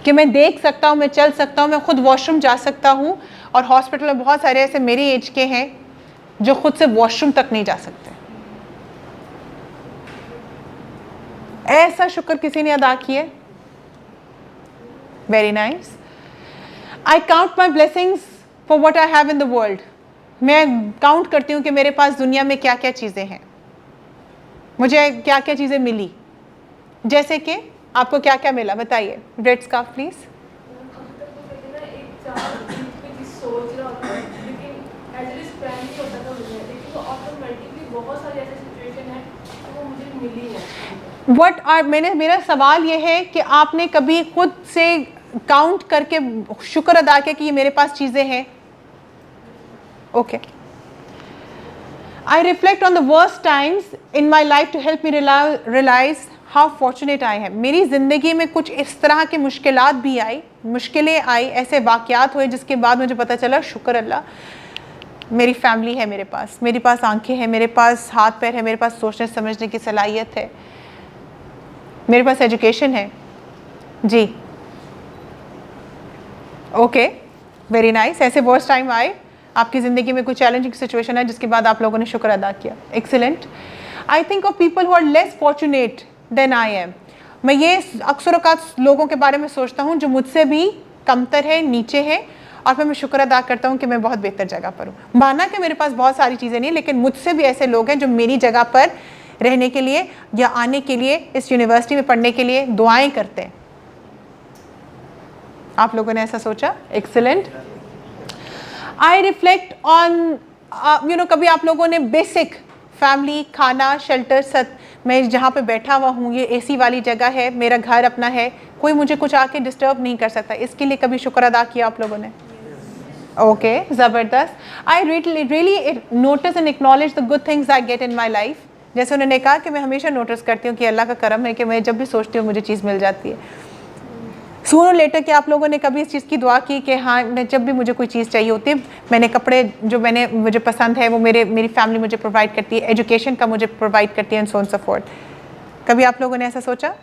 Speaker 1: कि मैं देख सकता हूँ, मैं चल सकता हूँ, मैं खुद वॉशरूम जा सकता हूँ, और हॉस्पिटल में बहुत सारे ऐसे मेरी एज के हैं जो खुद से वॉशरूम तक नहीं जा सकते। ऐसा शुक्र किसी ने अदा किया? Very nice. I count my blessings for what I have in the world. मैं काउंट करती हूँ कि मेरे पास दुनिया में क्या क्या चीज़ें हैं, मुझे क्या क्या चीज़ें मिली। जैसे कि आपको क्या क्या मिला बताइए। Red scarf please. What are, मेरा सवाल ये है कि आपने कभी खुद से काउंट करके शुक्र अदा किया कि ये मेरे पास चीज़ें हैं? Okay. I reflect on the worst times in my life to help me realize how fortunate I am. मेरी ज़िंदगी में कुछ इस तरह की मुश्किलात भी आई, मुश्किलें आई, ऐसे वाक़यात हुए जिसके बाद मुझे पता चला शुक्र अल्लाह मेरी फैमिली है, मेरे पास आंखें हैं, मेरे पास हाथ पैर है, मेरे पास सोचने समझने की सलाहियत है, मेरे पास एजुकेशन है। जी ओके, वेरी नाइस। ऐसे वर्स्ट टाइम आए आपकी ज़िंदगी में, कोई चैलेंजिंग सिचुएशन है जिसके बाद आप लोगों ने शुक्र अदा किया। Excellent. I think of people who are less fortunate than I am. मैं ये अक्सर औक़ात लोगों के बारे में सोचता हूँ जो मुझसे भी कमतर है, नीचे है, और फिर मैं शुक्र अदा करता हूँ कि मैं बहुत बेहतर जगह पर हूँ। माना कि मेरे पास बहुत सारी चीज़ें नहीं, लेकिन मुझसे भी ऐसे लोग हैं जो मेरी जगह पर रहने के लिए या आने के लिए, इस यूनिवर्सिटी में पढ़ने के लिए दुआएँ करते हैं। आप लोगों ने ऐसा सोचा? एक्सीलेंट। आई रिफ्लेक्ट ऑन कभी आप लोगों ने बेसिक फैमिली, खाना, शेल्टर, मैं जहाँ पे बैठा हुआ हूँ ये एसी वाली जगह है, मेरा घर अपना है, कोई मुझे कुछ आके डिस्टर्ब नहीं कर सकता, इसके लिए कभी शुक्र अदा किया आप लोगों ने? ओके, ज़बरदस्त। I really notice and acknowledge the good things I get in my life. जैसे उन्होंने कहा कि मैं हमेशा नोटिस करती हूँ कि अल्लाह का करम है कि मैं जब भी सोचती हूँ मुझे चीज़ मिल जाती है। सूनर लेटर कि आप लोगों ने कभी इस चीज़ की दुआ की कि हाँ, मैं जब भी मुझे कोई चीज़ चाहिए होती है, मैंने कपड़े जो मुझे पसंद है वो मेरी फैमिली मुझे प्रोवाइड करती है, एजुकेशन का मुझे प्रोवाइड करती है, and so on so fourth. कभी आप लोगों ने ऐसा सोचा?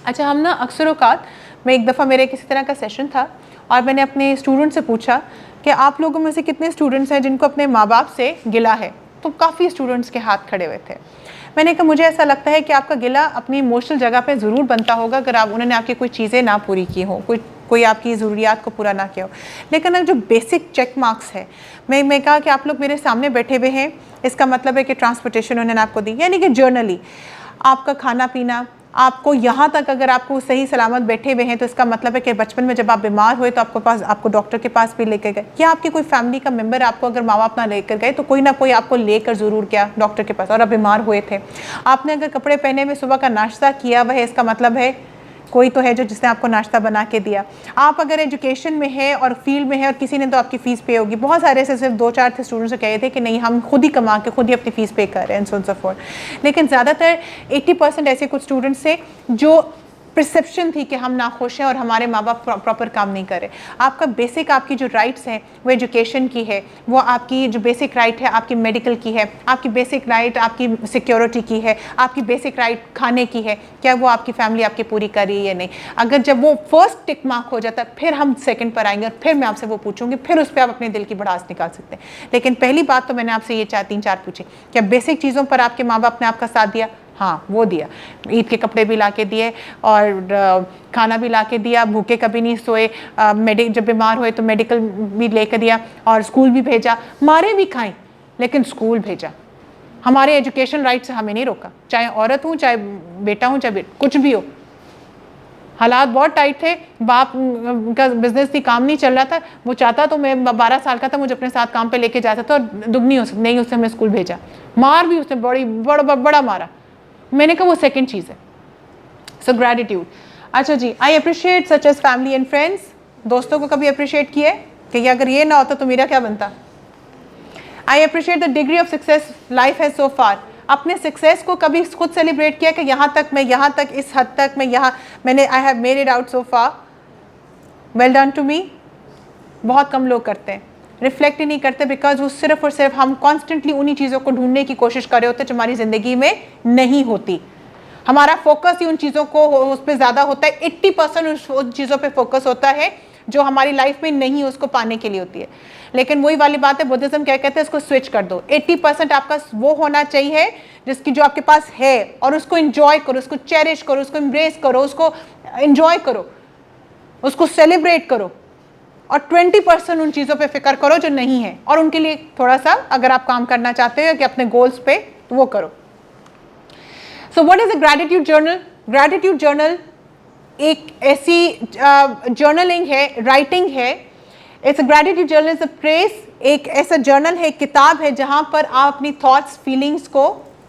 Speaker 1: अच्छा, हम ना अक्सर औक़ात, मैं एक दफ़ा मेरे किसी तरह का सेशन था और मैंने अपने स्टूडेंट से पूछा कि आप लोगों में से कितने स्टूडेंट्स हैं जिनको अपने माँ बाप से गिला है? तो काफ़ी स्टूडेंट्स के हाथ खड़े हुए थे। मैंने कहा मुझे ऐसा लगता है कि आपका गिला अपनी इमोशनल जगह पे ज़रूर बनता होगा अगर उन्होंने आपकी कोई चीज़ें ना पूरी की हो, कोई आपकी ज़रूरियात को पूरा ना किया हो। लेकिन अगर जो बेसिक चेक मार्क्स है, मैं कहा कि आप लोग मेरे सामने बैठे हुए हैं, इसका मतलब है कि ट्रांसपोर्टेशन उन्होंने आपको दी, यानी कि जर्नली आपका खाना पीना, आपको यहाँ तक अगर आपको सही सलामत बैठे हुए हैं तो इसका मतलब है कि बचपन में जब आप बीमार हुए तो आपको डॉक्टर के पास भी लेकर गए, या आपके कोई फैमिली का मेंबर आपको अगर माँ बाप ना लेकर गए तो कोई ना कोई आपको लेकर ज़रूर गया डॉक्टर के पास, और आप बीमार हुए थे। आपने अगर कपड़े पहने में सुबह का नाश्ता किया हुआ है, इसका मतलब है कोई तो है जो जिसने आपको नाश्ता बना के दिया। आप अगर एजुकेशन में है और फील्ड में है और किसी ने तो आपकी फ़ीस पे होगी। बहुत सारे ऐसे सिर्फ 2-4 थे स्टूडेंट्स जो कह रहे थे कि नहीं, हम खुद ही कमा के खुद ही अपनी फ़ीस पे कर रहे हैं, सो ऑन सो फोर्थ। लेकिन ज़्यादातर 80% ऐसे कुछ स्टूडेंट्स थे जो परसेप्शन थी कि हम नाखुश हैं और हमारे माँ बाप प्रॉपर काम नहीं कर रहे। आपका बेसिक, आपकी जो राइट्स हैं वो एजुकेशन की है, वो आपकी जो बेसिक राइट है आपकी मेडिकल की है, आपकी बेसिक राइट आपकी सिक्योरिटी की है, आपकी बेसिक राइट खाने की है, क्या वो आपकी फैमिली आपकी पूरी कर रही है या नहीं। अगर जब वो फर्स्ट टिक मार्क हो जाता है फिर हम सेकंड पर आएंगे और फिर मैं आपसे वो पूछूंगी, फिर उस पर आप अपने दिल की भड़ास निकाल सकते हैं। लेकिन पहली बात तो मैंने आपसे ये 3-4 पूछे, क्या बेसिक चीज़ों पर आपके माँ बाप ने आपका साथ दिया? हाँ वो दिया, ईद के कपड़े भी ला के दिए और खाना भी ला के दिया, भूखे कभी नहीं सोए, जब बीमार हुए तो मेडिकल भी लेकर दिया और स्कूल भी भेजा, मारे भी खाई लेकिन स्कूल भेजा। हमारे एजुकेशन राइट से हमें नहीं रोका, चाहे औरत हूँ, चाहे बेटा हूँ, चाहे कुछ भी हो। हालात बहुत टाइट थे, बाप का बिजनेस थी, काम नहीं चल रहा था, वो चाहता तो मैं 12 साल का था, मुझे अपने साथ काम पे लेके जाता था और दुगनी हो सकती नहीं, उससे मैं स्कूल भेजा, मार भी उसने बड़ा मारा। मैंने कहा वो सेकंड चीज़ है। So gratitude. अच्छा जी, I appreciate such as family and friends. दोस्तों को कभी अप्रिशिएट किए कि अगर ये ना होता तो मेरा क्या बनता? I appreciate the degree of success life has so far. अपने सक्सेस को कभी खुद सेलिब्रेट किया कि यहाँ तक मैं, यहाँ तक, इस हद तक मैं, यहाँ मैंने, I have made it out so far, well done to me. बहुत कम लोग करते हैं, रिफ्लेक्ट ही नहीं करते, बिकॉज वो सिर्फ और सिर्फ हम कॉन्स्टेंटली उन्हीं चीज़ों को ढूंढने की कोशिश कर रहे होते जो हमारी ज़िंदगी में नहीं होती। हमारा फोकस ही उन चीज़ों को उस पर ज़्यादा होता है, 80% उन चीज़ों पे फोकस होता है जो हमारी लाइफ में नहीं, उसको पाने के लिए होती है। लेकिन वही वाली बात है, बुद्धिज्म क्या कहते हैं, इसको स्विच कर दो। 80% आपका वो होना चाहिए जिसकी जो आपके पास है, और उसको इंजॉय करो, उसको चेरिश करो, उसको एम्ब्रेस करो, उसको इंजॉय करो, उसको सेलिब्रेट करो। और 20% उन चीज़ों पे फिक्र करो जो नहीं है, और उनके लिए थोड़ा सा अगर आप काम करना चाहते हो कि अपने गोल्स पे, तो वो करो। So what is a gratitude journal? Gratitude journal एक ऐसी जर्नलिंग है, राइटिंग है। It's a gratitude journal is a press, एक ऐसा जर्नल है, किताब है जहां पर आप अपनी थॉट्स, फीलिंग्स को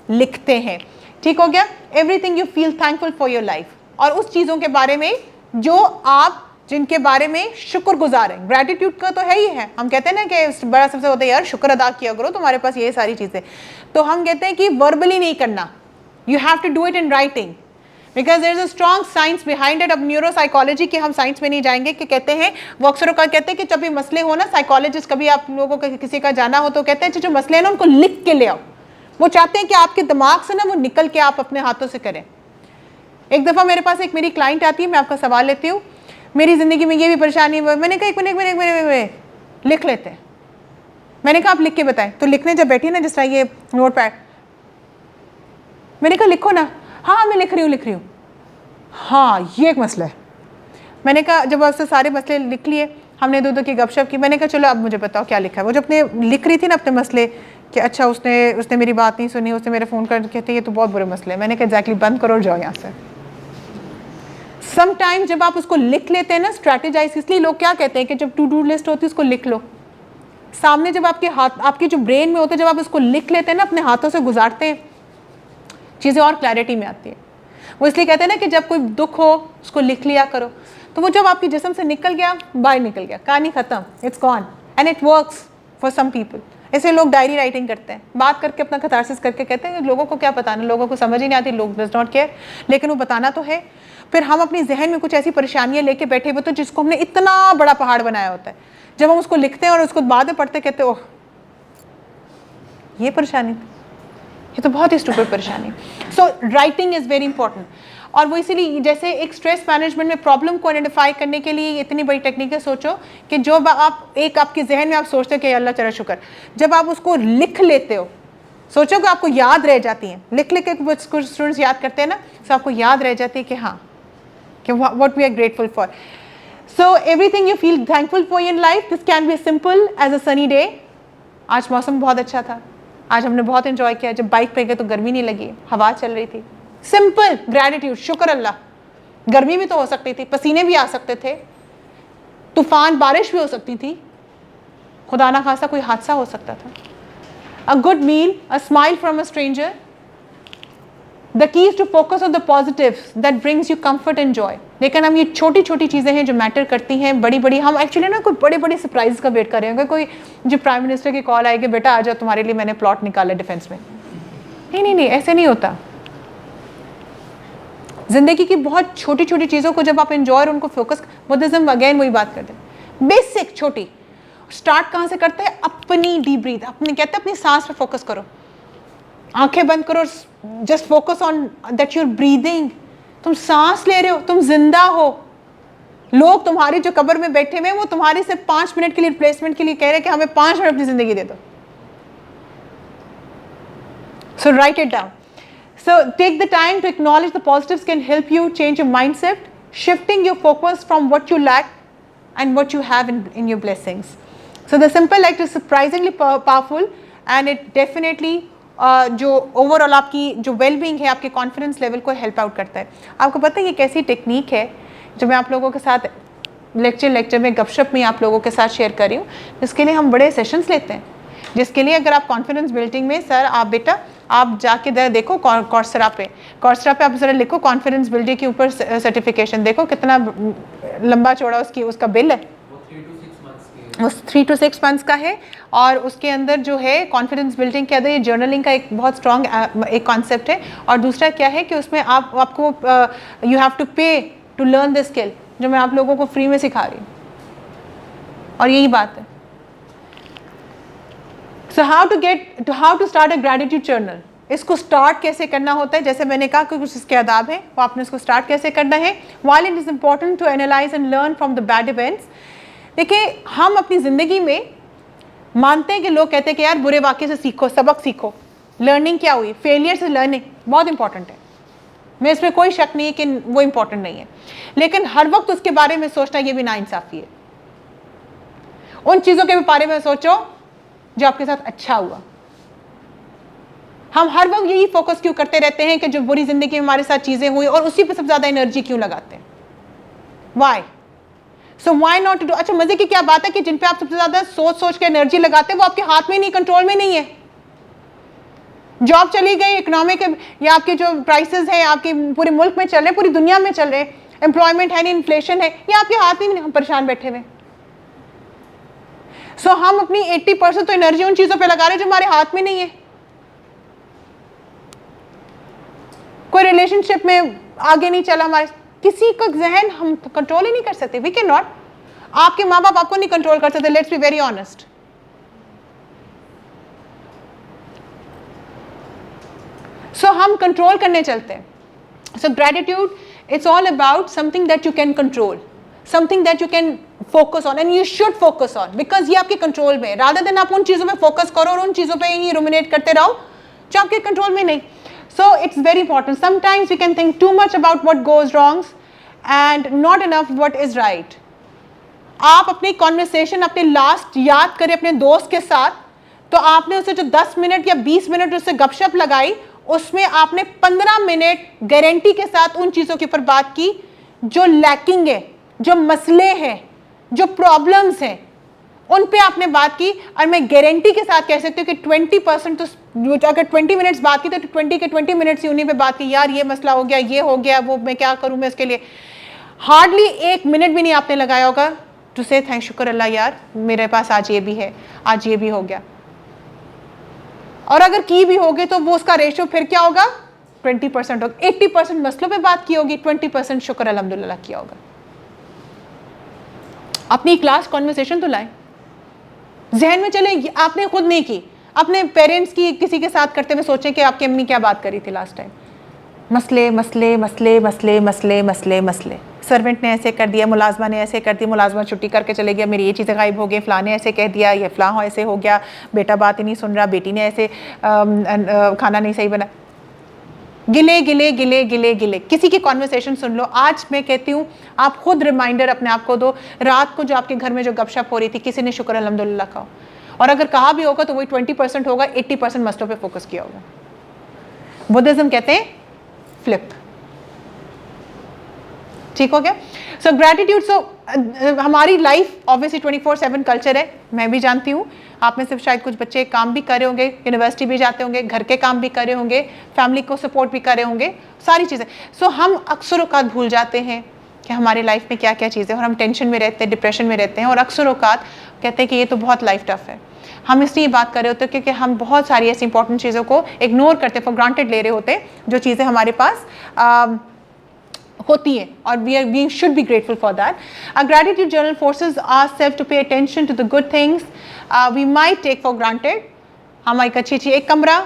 Speaker 1: लिखते हैं। ठीक हो गया? Everything you feel thankful for your life, और उस चीज़ों के बारे में जो आप, जिनके बारे में शुक्रगुजार हैं। ग्रैटिट्यूड का तो है ही है, हम कहते हैं ना कि बड़ा सबसे होता है यार शुक्र अदा किया करो, तुम्हारे पास ये सारी चीज़ें। तो हम कहते हैं कि वर्बली नहीं करना, you have to do it in writing, because there is a strong science behind it. अब न्यूरोसाइकोलॉजी के हम साइंस में नहीं जाएंगे, कि कहते हैं वो अक्सर का कहते हैं कि जब भी मसले हो ना, साइकोलॉजिस्ट कभी आप लोगों को किसी का जाना हो तो कहते हैं जो मसले हैं ना उनको लिख के ले आओ। वो चाहते हैं कि आपके दिमाग से ना वो निकल के आप अपने हाथों से करें। एक दफ़ा मेरे पास एक मेरी क्लाइंट आती है, मैं आपका सवाल लेती हूँ, मेरी ज़िंदगी में ये भी परेशानी है। मैंने कहा एक मिनट लिख लेते हैं। मैंने कहा आप लिख के बताएं। तो लिखने जब बैठी ना, जिस तरह ये नोट पैड, मैंने कहा लिखो ना। हाँ मैं लिख रही हूँ। हाँ ये एक मसला है। मैंने कहा जब आपसे सारे मसले लिख लिए, हमने दो की गपशप की, मैंने कहा चलो अब मुझे बताओ क्या लिखा है। वो जब अपने लिख रही थी ना अपने मसले, कि अच्छा उसने मेरी बात नहीं सुनी, उसने मेरे फ़ोन कर कहते ये तो बहुत बुरे मसले हैं। मैंने कहा एग्जैक्टली, बंद करो और जाओ यहाँ से। समटाइम जब आप उसको लिख लेते हैं ना, स्ट्रैटेजाइज, इसलिए लोग क्या कहते हैं कि जब टू डू लिस्ट होती है उसको लिख लो सामने, जब आपके हाथ, आपके जो ब्रेन में होते हैं, जब आप उसको लिख लेते हैं ना, अपने हाथों से गुजारते हैं, चीज़ें और क्लैरिटी में आती है। वो इसलिए कहते हैं ना कि जब कोई दुख हो उसको लिख लिया करो, तो वो जब आपके जिस्म से निकल गया, बाहर निकल गया, कहानी खत्म, it's gone, and it works for some people. ऐसे लोग डायरी राइटिंग करते हैं, बात करके अपना कथारसिस करके कहते हैं लोगों को क्या बताना, लोगों को समझ ही नहीं आती, लोग डज नॉट केयर, लेकिन वो बताना तो है। फिर हम अपनी जहन में कुछ ऐसी परेशानियां लेके बैठे हुए तो जिसको हमने इतना बड़ा पहाड़ बनाया होता है, जब हम उसको लिखते हैं और उसको बाद में पढ़ते कहते ओह ये परेशानी, ये तो बहुत ही स्टूपिड परेशानी। So writing is very important. और वो इसीलिए जैसे एक स्ट्रेस मैनेजमेंट में प्रॉब्लम को आइडेंटिफाई करने के लिए इतनी बड़ी टेक्निकें सोचो कि जो आप एक आपके जहन में आप सोचते हो कि अल्लाह चला शुक्र, जब आप उसको लिख लेते हो, सोचो कि आपको याद रह जाती हैं, लिख के कुछ स्टूडेंट्स याद करते हैं ना, तो आपको याद रह जाती है कि हाँ, कि what we are grateful for. So everything you feel thankful for in life, this can be simple as a sunny day. आज मौसम बहुत अच्छा था, आज हमने बहुत एंजॉय किया, जब बाइक पे गए तो गर्मी नहीं लगी, हवा चल रही थी, सिंपल ग्रैटिट्यूड, शुक्र अल्लाह। गर्मी भी तो हो सकती थी, पसीने भी आ सकते थे, तूफान, बारिश भी हो सकती थी, खुदा ना खासा कोई हादसा हो सकता था। A good meal, a smile from a stranger. The key is to focus on the positives that brings you comfort and joy. लेकिन हम ये छोटी छोटी चीज़ें हैं जो मैटर करती हैं, बड़ी बड़ी हम एक्चुअली ना कोई बड़े बड़े सरप्राइज का वेट कर रहे हैं, कोई जो प्राइम मिनिस्टर की कॉल आएगी, बेटा आ जाओ तुम्हारे लिए मैंने प्लॉट निकाला डिफेंस में। नहीं, ऐसे नहीं होता। जिंदगी की बहुत छोटी छोटी चीज़ों को जब आप एंजॉय और उनको फोकस, बुद्धिज्म अगेन वही बात करते हैं, बेसिक छोटी। स्टार्ट कहाँ से करते हैं? अपनी डीप ब्रीथ, अपने कहते हैं अपनी सांस पे फोकस करो, आंखें बंद करो, just focus on that your breathing. तुम सांस ले रहे हो, तुम जिंदा हो। लोग तुम्हारी जो कब्र में बैठे हुए वो तुम्हारी सिर्फ 5 मिनट के लिए रिप्लेसमेंट के लिए कह रहे हैं कि हमें 5 मिनट अपनी जिंदगी दे दो। So write it down. So take the time to acknowledge the positives can help you change your mindset, shifting your focus from what you lack and what you have in your blessings. So the simple act is surprisingly powerful and it definitely जो overall आपकी जो wellbeing है, आपके confidence level को help out करता है. आपको पता है ये कैसी टेक्निक है जो मैं आप लोगों के साथ लेक्चर में गपशप में आप लोगों के साथ शेयर कर रही हूँ, जिसके लिए हम बड़े सेशंस लेते हैं. जिसके लिए अगर आप कॉन्फिडेंस बिल्डिंग में सर आप बेटा आप जाके देखो कॉर्सेरा पे आप ज़रा लिखो कॉन्फिडेंस बिल्डिंग के ऊपर सर्टिफिकेशन, देखो कितना लंबा चौड़ा उसका बिल है. वो 3 to 6 months का है और उसके अंदर जो है कॉन्फिडेंस बिल्डिंग के अंदर ये जर्नलिंग का एक बहुत स्ट्रॉन्ग एक कॉन्सेप्ट है. और दूसरा क्या है कि उसमें आपको यू हैव टू पे टू लर्न दिस स्किल, जो मैं आप लोगों को फ्री में सिखा रही हूँ. और यही बात है. So how to start a gratitude journal. इसको स्टार्ट कैसे करना होता है, जैसे मैंने कहा कि कुछ इसके आदाब हैं, वो आपने इसको स्टार्ट कैसे करना है. While it is important to analyse and learn from the bad events. देखिए हम अपनी ज़िंदगी में मानते हैं कि लोग कहते हैं कि यार बुरे वाक़े से सीखो, सबक सीखो. लर्निंग क्या हुई, फेलियर से लर्निंग बहुत इंपॉर्टेंट है, मैं इसमें कोई शक नहीं है कि वो इंपॉर्टेंट नहीं है. लेकिन हर वक्त उसके बारे में सोचना ये भी नाइंसाफ़ी है. उन चीज़ों के बारे में सोचो जो आपके साथ अच्छा हुआ. हम हर वक्त यही फोकस क्यों करते रहते हैं कि जो बुरी ज़िंदगी में हमारे साथ चीज़ें हुई और उसी पे सबसे ज़्यादा एनर्जी क्यों लगाते हैं. Why? So why not to do. अच्छा मजे की क्या बात है कि जिन पे आप सबसे ज़्यादा सोच के एनर्जी लगाते हैं वो आपके हाथ में नहीं, कंट्रोल में नहीं है. जॉब चली गई, इकोनॉमिक या आपके जो प्राइसेस हैं आपके पूरे मुल्क में चल रहे हैं, पूरी दुनिया में चल रहे हैं, एम्प्लॉयमेंट है नहीं, इन्फ्लेशन है, ये आपके हाथ में नहीं, हम परेशान बैठे हुए. सो हम अपनी 80% तो एनर्जी उन चीज़ों पे लगा रहे हैं जो हमारे हाथ में नहीं है. कोई रिलेशनशिप में आगे नहीं चला, हमारे किसी का जहन हम कंट्रोल ही नहीं कर सकते. We can not. आपके माँ बाप आपको नहीं कंट्रोल कर सकते. Let's be very honest. So हम कंट्रोल करने चलते हैं. So gratitude it's all about something that you can control, something that you can focus on and you should focus on, because ये आपके कंट्रोल में है. रादर देन आप उन चीज़ों में फोकस करो और उन चीज़ों पे ही रुमिनेट करते रहो जो आपके कंट्रोल में नहीं. So it's very important. Sometimes we can think too much about what goes wrong and not enough what is right. आप अपनी कॉन्वर्सेशन अपने लास्ट याद करें अपने दोस्त के साथ, तो आपने उसे जो 10 मिनट या 20 मिनट उससे गपशप लगाई, उसमें आपने 15 मिनट गारंटी के साथ उन चीज़ों के ऊपर बात की जो लैकिंग है, जो मसले हैं, जो प्रॉब्लम्स हैं, उन पे आपने बात की. और मैं गारंटी के साथ कह सकती हूँ कि 20% तो अगर 20 मिनट्स बात की तो 20 के 20 मिनट्स ही उन्हीं पे बात की. यार ये मसला हो गया, ये हो गया, वो मैं क्या करूँ मैं इसके लिए. हार्डली 1 मिनट भी नहीं आपने लगाया होगा टू से थैंक शुक्र अल्लाह यार मेरे पास आज ये भी है, आज ये भी हो गया. और अगर की भी होगी तो वो उसका रेशियो फिर क्या होगा, 20% होगा. 80% मसलों पे बात की होगी, 20% शुक्र अल्हम्दुलिल्लाह किया होगा. अपनी क्लास कॉन्वर्सेशन तो लाएं. जहन में चले आपने खुद नहीं की, अपने पेरेंट्स की किसी के साथ करते हुए सोचें कि आपकी अम्मी क्या बात करी थी लास्ट टाइम. मसले मसले मसले मसले मसले मसले मसले. सर्वेंट ने ऐसे कर दिया, मुलाजमा ने ऐसे कर दिया, मुलाजमा छुट्टी करके चले गया, मेरी ये चीज़ें गायब हो गई, फ़लाँ ने ऐसे कह दिया, ये फ़लाँ ऐसे हो गया, बेटा बात ही नहीं सुन रहा, बेटी ने ऐसे खाना नहीं सही बना. गिले गिले गिले गिले गिले. किसी की कॉन्वर्सेशन सुन लो. आज मैं कहती हूँ आप खुद रिमाइंडर अपने आप को दो, रात को जो आपके घर में जो गपशप हो रही थी किसी ने शुक्र अल्हम्दुलिल्लाह कहा, और अगर कहा भी होगा तो वही 20% होगा, 80% मसलों पे फोकस किया होगा. बुद्धिज्म कहते हैं फ्लिप. ठीक हो गया. So gratitude. सो हमारी लाइफ ऑब्वियसली 24/7 कल्चर है, मैं भी जानती हूँ. आप में से शायद कुछ बच्चे काम भी कर रहे होंगे, यूनिवर्सिटी भी जाते होंगे, घर के काम भी कर रहे होंगे, फैमिली को सपोर्ट भी कर रहे होंगे, सारी चीज़ें. सो हम अक्सर औकात भूल जाते हैं कि हमारी लाइफ में क्या क्या चीज़ें, और हम टेंशन में रहते हैं, डिप्रेशन में रहते हैं, और अक्सर औकात कहते हैं कि ये तो बहुत लाइफ टफ है. हम इसलिए बात कर रहे होते हैं क्योंकि हम बहुत सारी ऐसी इंपॉर्टेंट चीज़ों को इग्नोर करते, फॉर ग्रांटेड ले रहे होते हैं, जो चीज़ें हमारे पास होती है, और we should be grateful for that. A gratitude journal forces ourselves to pay attention to the good things we might take for granted. हम एक अच्छी एक कमरा,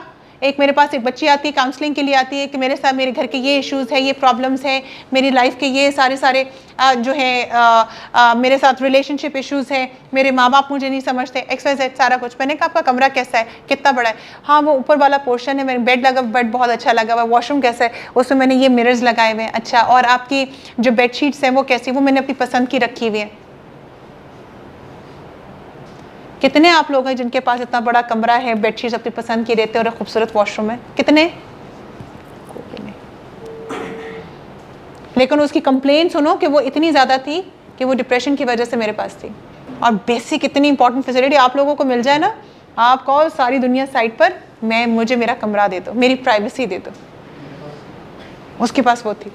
Speaker 1: एक मेरे पास एक बच्ची आती है, काउंसलिंग के लिए आती है कि मेरे साथ मेरे घर के ये इश्यूज़ है, ये प्रॉब्लम्स हैं, मेरी लाइफ के ये सारे जो है मेरे साथ रिलेशनशिप इश्यूज़ हैं, मेरे माँ बाप मुझे नहीं समझते, XYZ सारा कुछ। मैंने कहा आपका कमरा कैसा है, कितना बड़ा है? हाँ वो ऊपर वाला पोर्शन है, मेरे बेड बहुत अच्छा लगा हुआ है। वॉशरूम कैसा है, उसमें मैंने ये मिरर्स लगाए हुए हैं। अच्छा, और आपकी जो बेडशीट्स हैं वो कैसी, वो मैंने अपनी पसंद की रखी हुई है। कितने आप लोग हैं जिनके पास इतना बड़ा कमरा है, बेडशीट्स अपनी पसंद की रहते हैं और खूबसूरत वॉशरूम है? कितने? लेकिन उसकी कंप्लेंट सुनो कि वो इतनी ज़्यादा थी कि वो डिप्रेशन की वजह से मेरे पास थी। और बेसिक इतनी इंपॉर्टेंट फैसिलिटी आप लोगों को मिल जाए ना, आप कहो सारी दुनिया साइड पर, मुझे मेरा कमरा दे दो, मेरी प्राइवेसी दे दो। उसके पास वो थी।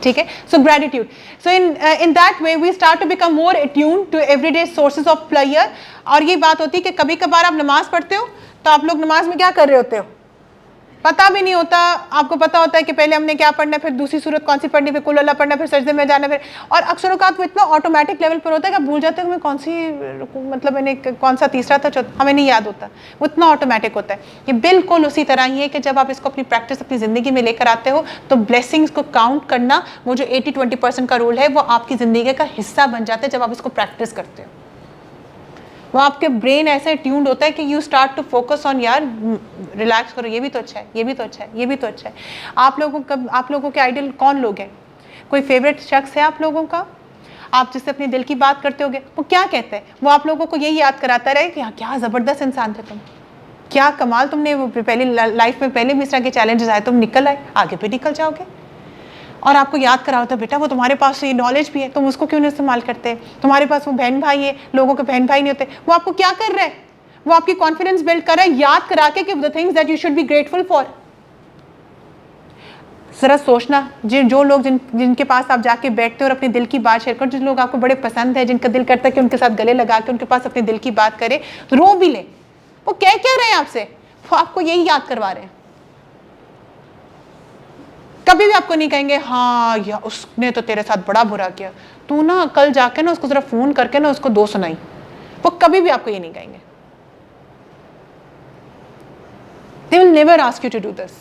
Speaker 1: ठीक है, so gratitude, so in that way we start to become more attune to everyday sources of pleasure. और ये बात होती है कि कभी कभार आप नमाज पढ़ते हो तो आप लोग नमाज में क्या कर रहे होते हो पता भी नहीं होता। आपको पता होता है कि पहले हमने क्या पढ़ना है, फिर दूसरी सूरत कौन सी पढ़नी, फिर कुल अल्लाह पढ़ना, फिर सजदे में जाना, फिर और अक्सर औक़ात वो इतना ऑटोमेटिक लेवल पर होता है कि आप भूल जाते हैं मैं कौन सी, मतलब मैंने कौन सा तीसरा था, चौथा, हमें नहीं याद होता, वो इतना ऑटोमेटिक होता है। ये बिल्कुल उसी तरह ही है कि जब आप इसको अपनी प्रैक्टिस अपनी ज़िंदगी में लेकर आते हो तो ब्लेसिंग्स को काउंट करना, वो जो 80-20% का रूल है, वो आपकी ज़िंदगी का हिस्सा बन जाता है जब आप इसको प्रैक्टिस करते हो। वो आपके ब्रेन ऐसे ट्यून्ड होता है कि you start to focus on, यार रिलैक्स करो, ये भी तो अच्छा है, ये भी तो अच्छा है, ये भी तो अच्छा है। आप लोगों के आइडियल कौन लोग हैं? कोई फेवरेट शख्स है आप लोगों का, आप जिससे अपने दिल की बात करते होगे? वो क्या कहते हैं? वो आप लोगों को यही याद कराता रहे कि हाँ क्या ज़बरदस्त इंसान थे तुम, क्या कमाल तुमने वो पहले लाइफ में पहले भी इस तरह के चैलेंजेस आए, तुम निकल आए, आगे भी निकल जाओगे। और आपको याद करा होता बेटा वो तुम्हारे पास ये नॉलेज भी है, तुम उसको क्यों नहीं इस्तेमाल करते? तुम्हारे पास वो बहन भाई है, लोगों के बहन भाई नहीं होते। वो आपको क्या कर रहा है? वो आपकी कॉन्फिडेंस बिल्ड कर रहा है, याद करा के कि the things that you should be grateful for. जरा सोचना, जो लोग जिनके पास आप जाके बैठते हो और अपने दिल की बात शेयर करो, जिन लोग आपको बड़े पसंद है, जिनका दिल करता है कि उनके साथ गले लगा के उनके पास अपने दिल की बात करे, रो भी ले, वो क्या कह रहे हैं आपसे? वो आपको यही याद करवा रहे हैं। कभी भी आपको नहीं कहेंगे हाँ या उसने तो तेरे साथ बड़ा बुरा किया, तू ना कल जाके ना उसको जरा फोन करके ना उसको 2 सुनाई। वो कभी भी आपको ये नहीं कहेंगे। They will never ask you to do this.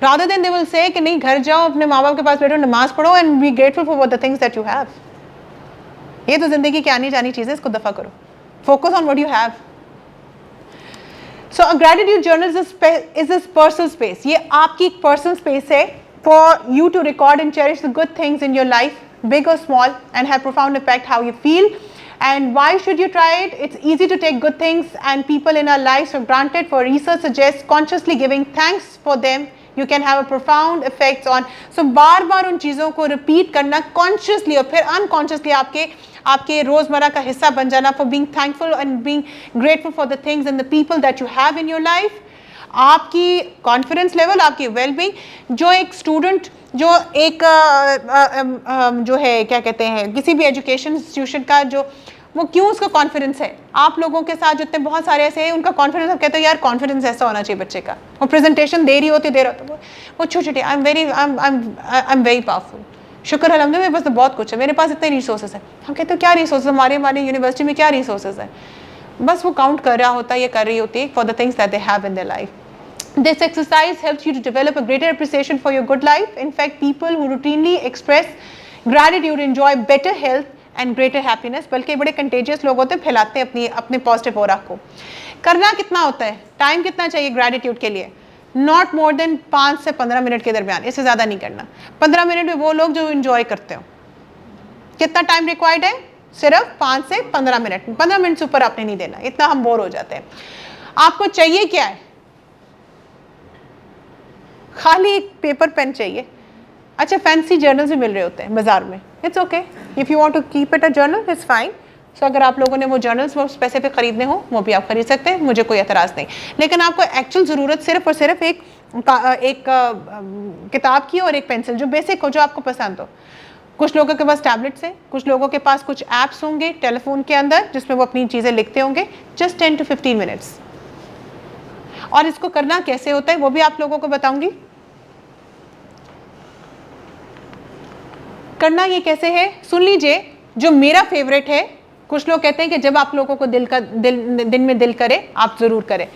Speaker 1: Rather than they will say कि नहीं, घर जाओ, अपने माँ बाप के पास बैठो, नमाज पढ़ो and be grateful for what the things that you have. ये तो जिंदगी की आनी जानी चीज़ है, इसको दफा करो। Focus on what you have. So a gratitude journal is this personal space. ये आपकी एक personal space है for you to record and cherish the good things in your life, big or small, and have profound impact how you feel. And why should you try it? It's easy to take good things and people in our lives for granted. For research suggests consciously giving thanks for them, you can have a profound effects on. So बार बार उन चीज़ों को repeat करना consciously और फिर unconsciously आपके रोज़मर्रा का हिस्सा बन जाना, for being thankful and being grateful for the things and the people that you have in your life. आपकी कॉन्फिडेंस लेवल, आपकी वेलबींग, जो एक स्टूडेंट जो एक जो है क्या कहते हैं किसी भी एजुकेशन इंस्टीट्यूशन का, जो वो क्यों उसका कॉन्फिडेंस है, आप लोगों के साथ जितने बहुत सारे ऐसे हैं उनका कॉन्फिडेंस, आप कहते हो यार कॉन्फिडेंस ऐसा होना चाहिए बच्चे का, वो प्रेजेंटेशन दे रही होती वो छोटी आई एम वेरी पावरफुल, शुक्र अल्हम्दुलिल्लाह मेरे पास तो बहुत कुछ है, मेरे पास इतने रिसोर्सेज हैं। हम कहते हो क्या रिसोर्सेज, हमारे यूनिवर्सिटी में क्या रिसोर्सेज हैं? बस वो काउंट कर रहा होता है, ये कर रही होती है for the things that they have in their life. This exercise helps you to develop a greater appreciation for your good life. In fact, people who routinely express gratitude enjoy better health and greater happiness. बल्कि बड़े contagious लोग होते हैं, फैलाते हैं अपने positive aura को. करना कितना होता है, टाइम कितना चाहिए gratitude के लिए? Not more than 5 से 15 मिनट के दरमियान, इससे ज़्यादा नहीं करना. 15 मिनट में वो लोग जो enjoy करते हो. कितना टाइम रिक्वायर्ड है? सिर्फ 5 से 15 मिनट. 15 मिनट से ऊपर आपने नहीं देना, इतना हम बोर हो जाते हैं. आपको चाहिए क्या है? खाली एक पेपर पेन चाहिए. अच्छा, फैंसी जर्नल्स भी मिल रहे होते हैं बाजार में. It's okay, if you want to keep it a journal it's fine. So अगर आप लोगों ने वो जर्नल्स वो पैसे पे खरीदने हो, वो भी आप खरीद सकते हैं, मुझे कोई एतराज़ नहीं. लेकिन आपको एक्चुअल ज़रूरत सिर्फ और सिर्फ एक किताब की और एक पेंसिल, जो बेसिक हो, जो आपको पसंद हो. कुछ लोगों के पास टैबलेट्स हैं, कुछ लोगों के पास कुछ ऐप्स होंगे टेलीफोन के अंदर जिसमें वो अपनी चीज़ें लिखते होंगे. Just 10 to 15 minutes. और इसको करना कैसे होता है वो भी आप लोगों को बताऊंगी. करना ये कैसे है सुन लीजिए. जो मेरा फेवरेट है, कुछ लोग कहते हैं कि जब आप लोगों को दिन में दिल करे आप ज़रूर करें.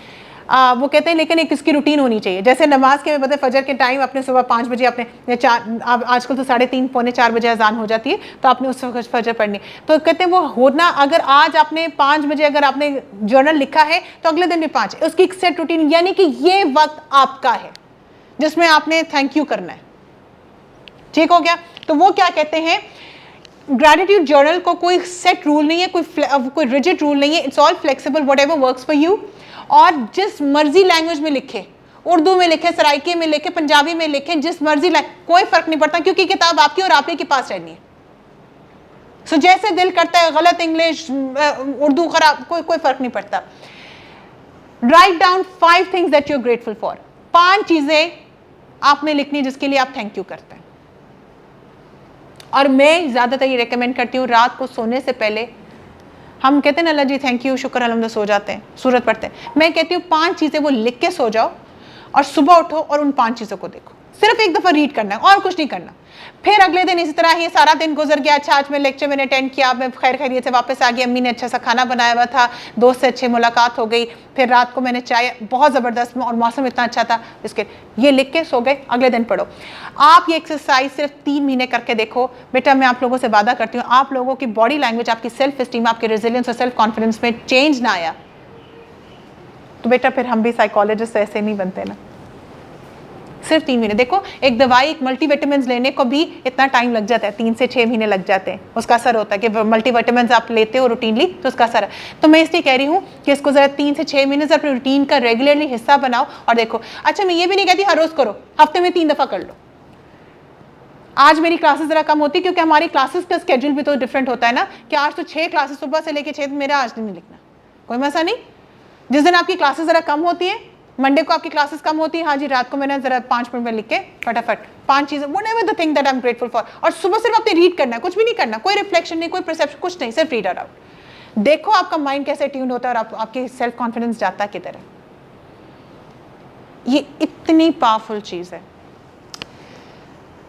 Speaker 1: वो कहते हैं लेकिन एक इसकी रूटीन होनी चाहिए, जैसे नमाज के में फजर के टाइम अपने सुबह 5 बजे अपने 4, आजकल तो 3:30 पौने 4 बजे अजान हो जाती है, तो आपने उस वक्त फजर पढ़नी, तो कहते हैं वो होना, अगर आज आपने 5 बजे अगर आपने जर्नल लिखा है तो अगले दिन भी 5, उसकी एक सेट रूटीन, यानी कि ये वक्त आपका है जिसमें आपने थैंक यू करना है। ठीक हो गया? तो वो क्या कहते हैं, ग्रैटिट्यूड जर्नल को कोई सेट रूल नहीं है, कोई रिजिड रूल नहीं है, it's all flexible, whatever works for you, और जिस मर्जी लैंग्वेज में लिखे, उर्दू में लिखे, सराइकी में लिखे, पंजाबी में लिखे, जिस मर्जी कोई फर्क नहीं पड़ता, क्योंकि किताब आपकी और आप ही के पास रहनी है। सो जैसे दिल करता है, गलत इंग्लिश, उर्दू खराब, कोई फर्क नहीं पड़ता। Write down 5 things that you are grateful for, 5 चीजें आपने लिखनी जिसके लिए आप थैंक यू करते हैं। और मैं ज्यादातर ये रेकमेंड करती हूँ, रात को सोने से पहले हम कहते हैं ना अल्लाह जी थैंक यू शुक्र अलहमद, सो जाते हैं, सूरत पढ़ते हैं, मैं कहती हूँ 5 चीजें वो लिख के सो जाओ और सुबह उठो और उन 5 चीजों को देखो, सिर्फ एक दफा रीड करना है और कुछ नहीं करना। फिर अगले दिन इसी तरह ही सारा दिन गुजर गया, अच्छा आज मैं लेक्चर मैंने अटेंड किया, मैं खैर खैरियत से वापस आ गई, अम्मी ने अच्छा सा खाना बनाया हुआ था, दोस्त से अच्छी मुलाकात हो गई, फिर रात को मैंने चाय बहुत ज़बरदस्त और मौसम इतना अच्छा था, इसके ये लिख के सो गए, अगले दिन पढ़ो। आप ये एक्सरसाइज सिर्फ 3 महीने करके देखो बेटा, मैं आप लोगों से वादा करती हूँ, आप लोगों की बॉडी लैंग्वेज, आपकी सेल्फ स्टीम, आपकी रेजिलियंस और सेल्फ कॉन्फिडेंस में चेंज ना आया तो बेटा फिर हम भी साइकोलॉजिस्ट ऐसे नहीं बनते ना। सिर्फ 3 महीने देखो, एक दवाई, एक मल्टीविटामिन लेने को भी इतना टाइम लग जाता है, 3 से 6 महीने लग जाते हैं, उसका असर होता है कि मल्टीविटामिन आप लेते हो रूटीनली तो उसका असर है। तो मैं इसलिए कह रही हूँ कि इसको जरा 3 से 6 महीने से अपने रूटीन का रेगुलरली हिस्सा बनाओ और देखो। अच्छा मैं ये भी नहीं कहती हर रोज करो, हफ्ते में 3 दफा कर लो। आज मेरी क्लासेस जरा कम होती क्योंकि हमारी क्लासेस का स्केड्यूल भी तो डिफरेंट होता है ना, कि आज तो 6 क्लासेस सुबह से लेकर 6, मेरा आज नहीं लिखना, कोई मसला नहीं। जिस दिन आपकी क्लासेस जरा कम होती है, मंडे को आपकी क्लासेस कम होती है, हाँ जी रात को मैंने जरा 5 मिनट में लिख के फटाफट 5 चीजें, whatever the thing that I am grateful for, और सुबह सिर्फ आपने रीड करना है, कुछ भी नहीं करना, कोई रिफ्लेक्शन नहीं, कोई परसेप्शन, कुछ नहीं, सिर्फ रीड आउट। देखो आपका माइंड कैसे ट्यून होता है और आपकी सेल्फ कॉन्फिडेंस जाता किधर है। ये इतनी पावरफुल चीज है।